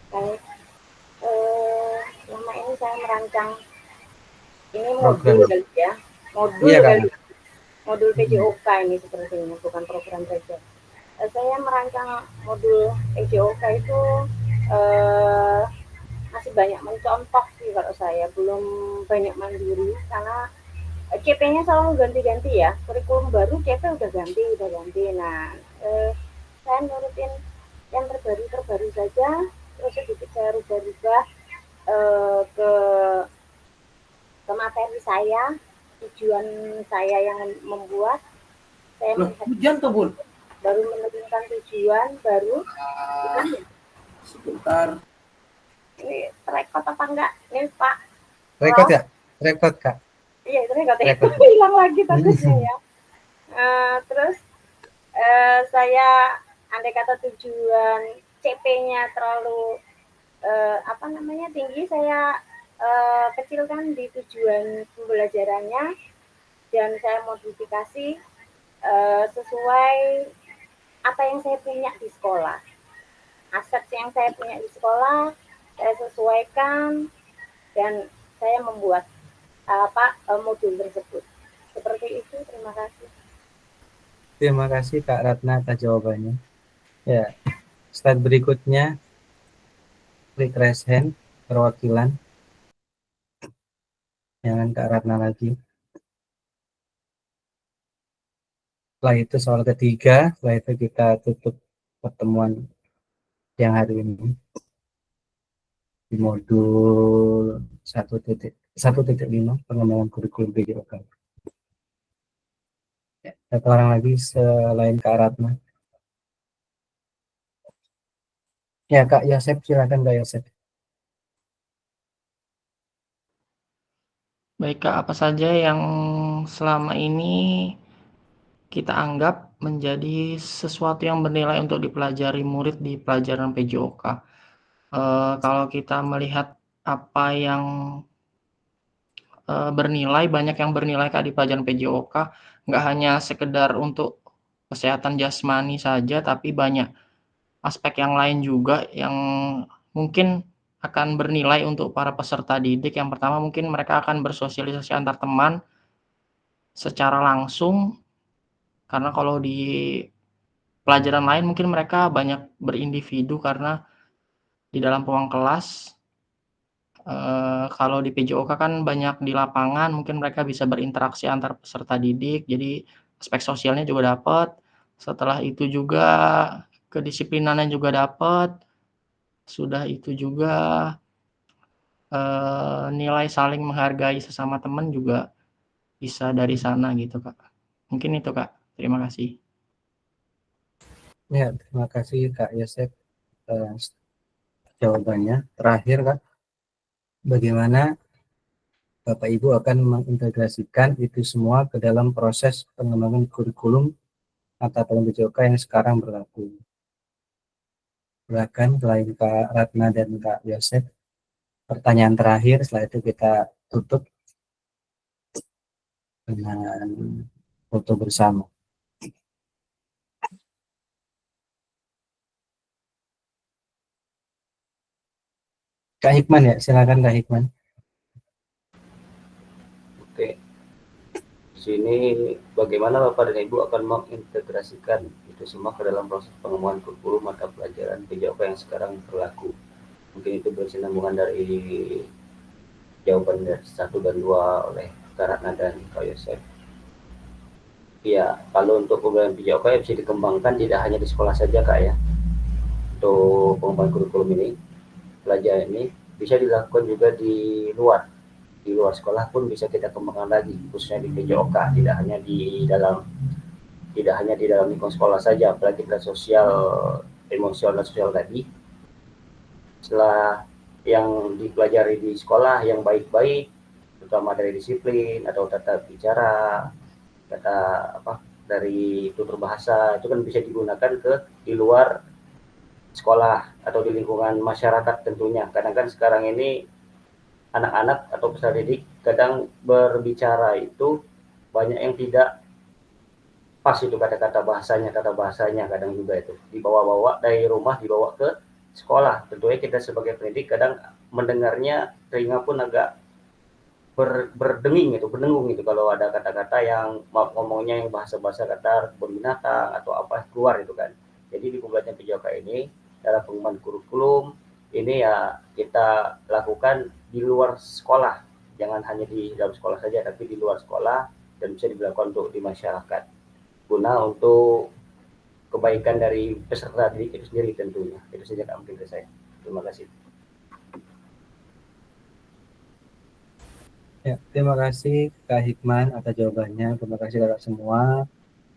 Baik. Selama ini saya merancang ini Program. modul kali ya. Modul Iya, Kak. kali. Modul PJOK ini sepertinya, bukan program saja. Saya merancang modul PJOK itu masih banyak mencontoh sih kalau saya, belum banyak mandiri karena CP-nya selalu ganti-ganti ya. Kurikulum baru CP udah ganti. Nah, saya nurutin yang terbaru saja, terus sedikit saya rubah-rubah ke materi saya, tujuan saya yang membuat. Saya Hujan tuh Bun. Baru menentukan tujuan baru. Sebentar. Ini rekod apa enggak? Ini Pak. Rekod ya? Rekod Kak. Iya itu rekod. Hilang lagi takutnya ya. Terus saya andai kata tujuan CP-nya terlalu tinggi, saya kecilkan di tujuan pembelajarannya dan saya modifikasi sesuai apa yang saya punya di sekolah. Aset yang saya punya di sekolah saya sesuaikan dan saya membuat modul tersebut. Seperti itu, terima kasih. Terima kasih Kak Ratna atas jawabannya. Ya, slide berikutnya klik raise hand perwakilan. Jangan Kak Ratna lagi. Setelah itu soal ketiga, setelah itu kita tutup pertemuan yang hari ini di modul 1.5 pengembangan kurikulum PJOK. Satu orang lagi selain Kak Ratna. Ya Kak Yosep, silakan Kak Yosep. Baik Kak, apa saja yang selama ini kita anggap menjadi sesuatu yang bernilai untuk dipelajari murid di pelajaran PJOK? Kalau kita melihat apa yang bernilai, banyak yang bernilai Kak di pelajaran PJOK, nggak hanya sekedar untuk kesehatan jasmani saja, tapi banyak aspek yang lain juga yang mungkin akan bernilai untuk para peserta didik. Yang pertama mungkin mereka akan bersosialisasi antar teman secara langsung, karena kalau di pelajaran lain mungkin mereka banyak berindividu karena di dalam ruang kelas. Kalau di PJOK kan banyak di lapangan, mungkin mereka bisa berinteraksi antar peserta didik, jadi aspek sosialnya juga dapat. Setelah itu juga kedisiplinannya juga dapat. Sudah itu juga nilai saling menghargai sesama teman juga bisa dari sana gitu Kak. Mungkin itu Kak. Terima kasih. Ya, terima kasih Kak Yosep jawabannya. Terakhir Kak, bagaimana Bapak Ibu akan mengintegrasikan itu semua ke dalam proses pengembangan kurikulum mata pelajaran PJOK yang sekarang berlaku. Silakan selain Kak Ratna dan Kak Yosef, pertanyaan terakhir, setelah itu kita tutup dengan foto bersama. Kak Hikman ya, silakan Kak Hikman. Oke. Di sini bagaimana Bapak dan Ibu akan mengintegrasikan itu semua ke dalam proses pengembangan kurikulum mata pelajaran PJOK yang sekarang berlaku. Mungkin itu berkesinambungan dari jawaban dari 1 dan 2 oleh Kak Ratna dan Kak Yosef. Ya, kalau untuk pembelajaran PJOK ya bisa dikembangkan tidak hanya di sekolah saja Kak ya. Untuk pengembangan kurikulum ini, pelajaran ini bisa dilakukan juga di luar sekolah pun bisa kita kembangkan lagi, khususnya di PJOK, tidak hanya di dalam lingkungan sekolah saja, apalagi ke sosial, emosional dan sosial tadi. Setelah yang dipelajari di sekolah yang baik-baik, terutama dari disiplin atau tata bicara, dari tutur bahasa, itu kan bisa digunakan di luar sekolah atau di lingkungan masyarakat tentunya. Karena kan sekarang ini anak-anak atau peserta didik kadang berbicara itu banyak yang tidak pas itu kata bahasanya kadang juga itu dibawa-bawa dari rumah dibawa ke sekolah. Tentunya kita sebagai pendidik kadang mendengarnya telinga pun agak berdenging itu, berdengung itu kalau ada kata-kata yang ngomongnya yang bahasa-bahasa kata binatang atau apa keluar itu kan. Jadi di pembelajaran PJOK ini dalam pengembangan kurikulum ini ya kita lakukan di luar sekolah, jangan hanya di dalam sekolah saja tapi di luar sekolah dan bisa dilakukan untuk di masyarakat guna untuk kebaikan dari peserta didik itu sendiri tentunya. Itu saja Kak mungkin dari saya. Terima kasih. Ya, terima kasih Kak Hikman atas jawabannya. Terima kasih kakak semua,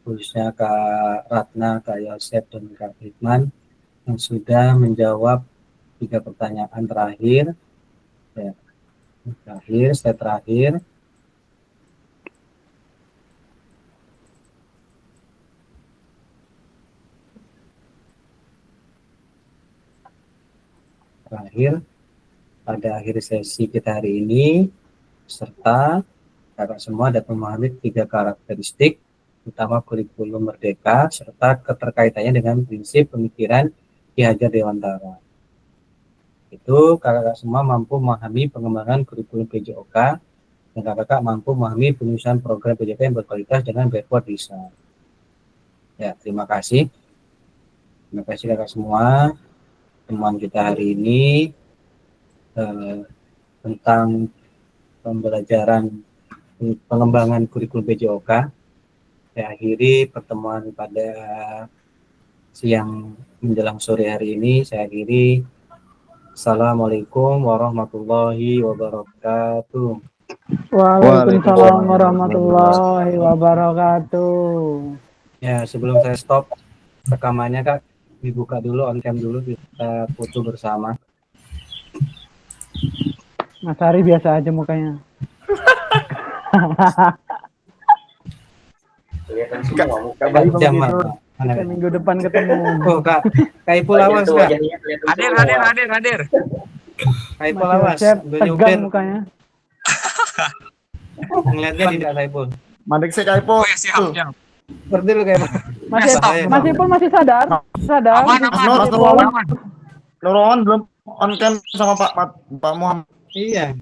khususnya Kak Ratna, Kak Yosef, dan Kak Hikman yang sudah menjawab 3 pertanyaan terakhir. Ya, slide terakhir. Pada akhir sesi kita hari ini, serta kakak semua dapat memahami 3 karakteristik utama kurikulum merdeka serta keterkaitannya dengan prinsip pemikiran Ki Hajar Dewantara. Itu kakak semua mampu memahami pengembangan kurikulum PJOK dan kakak mampu memahami penyusunan program PJOK yang berkualitas dengan backward design. Ya, terima kasih. Terima kasih kakak semua. Temuan kita hari ini tentang pembelajaran pengembangan kurikulum PJOK. Saya akhiri pertemuan pada siang menjelang sore hari ini. Saya akhiri. Assalamualaikum warahmatullahi wabarakatuh. Waalaikumsalam warahmatullahi wabarakatuh. Ya, sebelum saya stop rekamannya Kak, dibuka dulu on cam dulu, kita foto bersama. Mas Ari biasa aja mukanya. Kelihatan semua muka jam Minggu depan ketemu. Oh Kak Ipul awas Kak. Hadir. Kak Ipul awas. Tegang mukanya. Ngeliatnya tidak Kak Ipul. Mandek sih Kak Ipul. Oh ya siap. Seperti lu kayak Mas Ipul masih sadar? Aman. Nurawan belum on cam sama Pak Muhammad. Iya.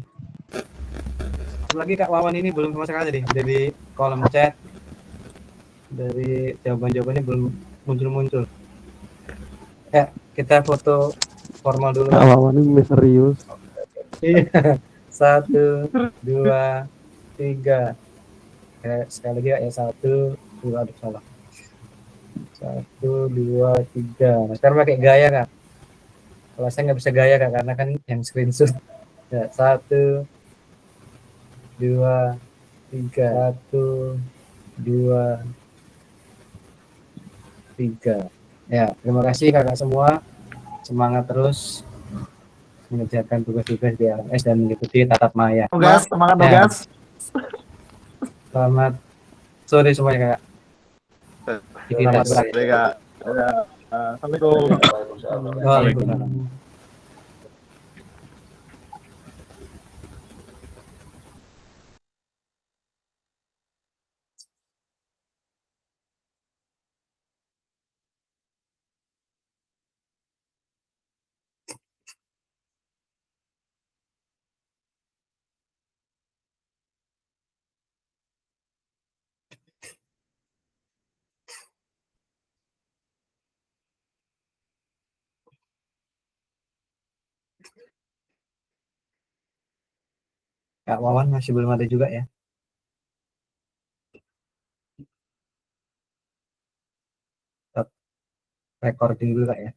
Lagi Kak Wawan ini belum sama sekali dari kolom chat. Dari jawaban-jawabannya belum muncul. Ya, kita foto formal dulu. Kak Wawan ini misterius. Iya. 1, 2, 3. Sekali lagi ya 1, 2, aduh salah. 1, 2, 3. Nah, sekarang pakai gaya Kak. Kalau saya nggak bisa gaya Kak, karena kan yang screenshot. Ya, 1, 2, 3. 1, 2, 3. Ya, terima kasih kakak semua. Semangat terus. mengerjakan tugas-tugas di LMS dan mengikuti tatap maya. Tugas, semangat Ya, tugas. selamat sore semuanya kak. Selamat Aktivitas. sore Kak. Ya, Assalamualaikum. Waalaikumsalam. Waalaikumsalam. Kak Wawan masih belum ada juga ya? Recording dulu kak ya.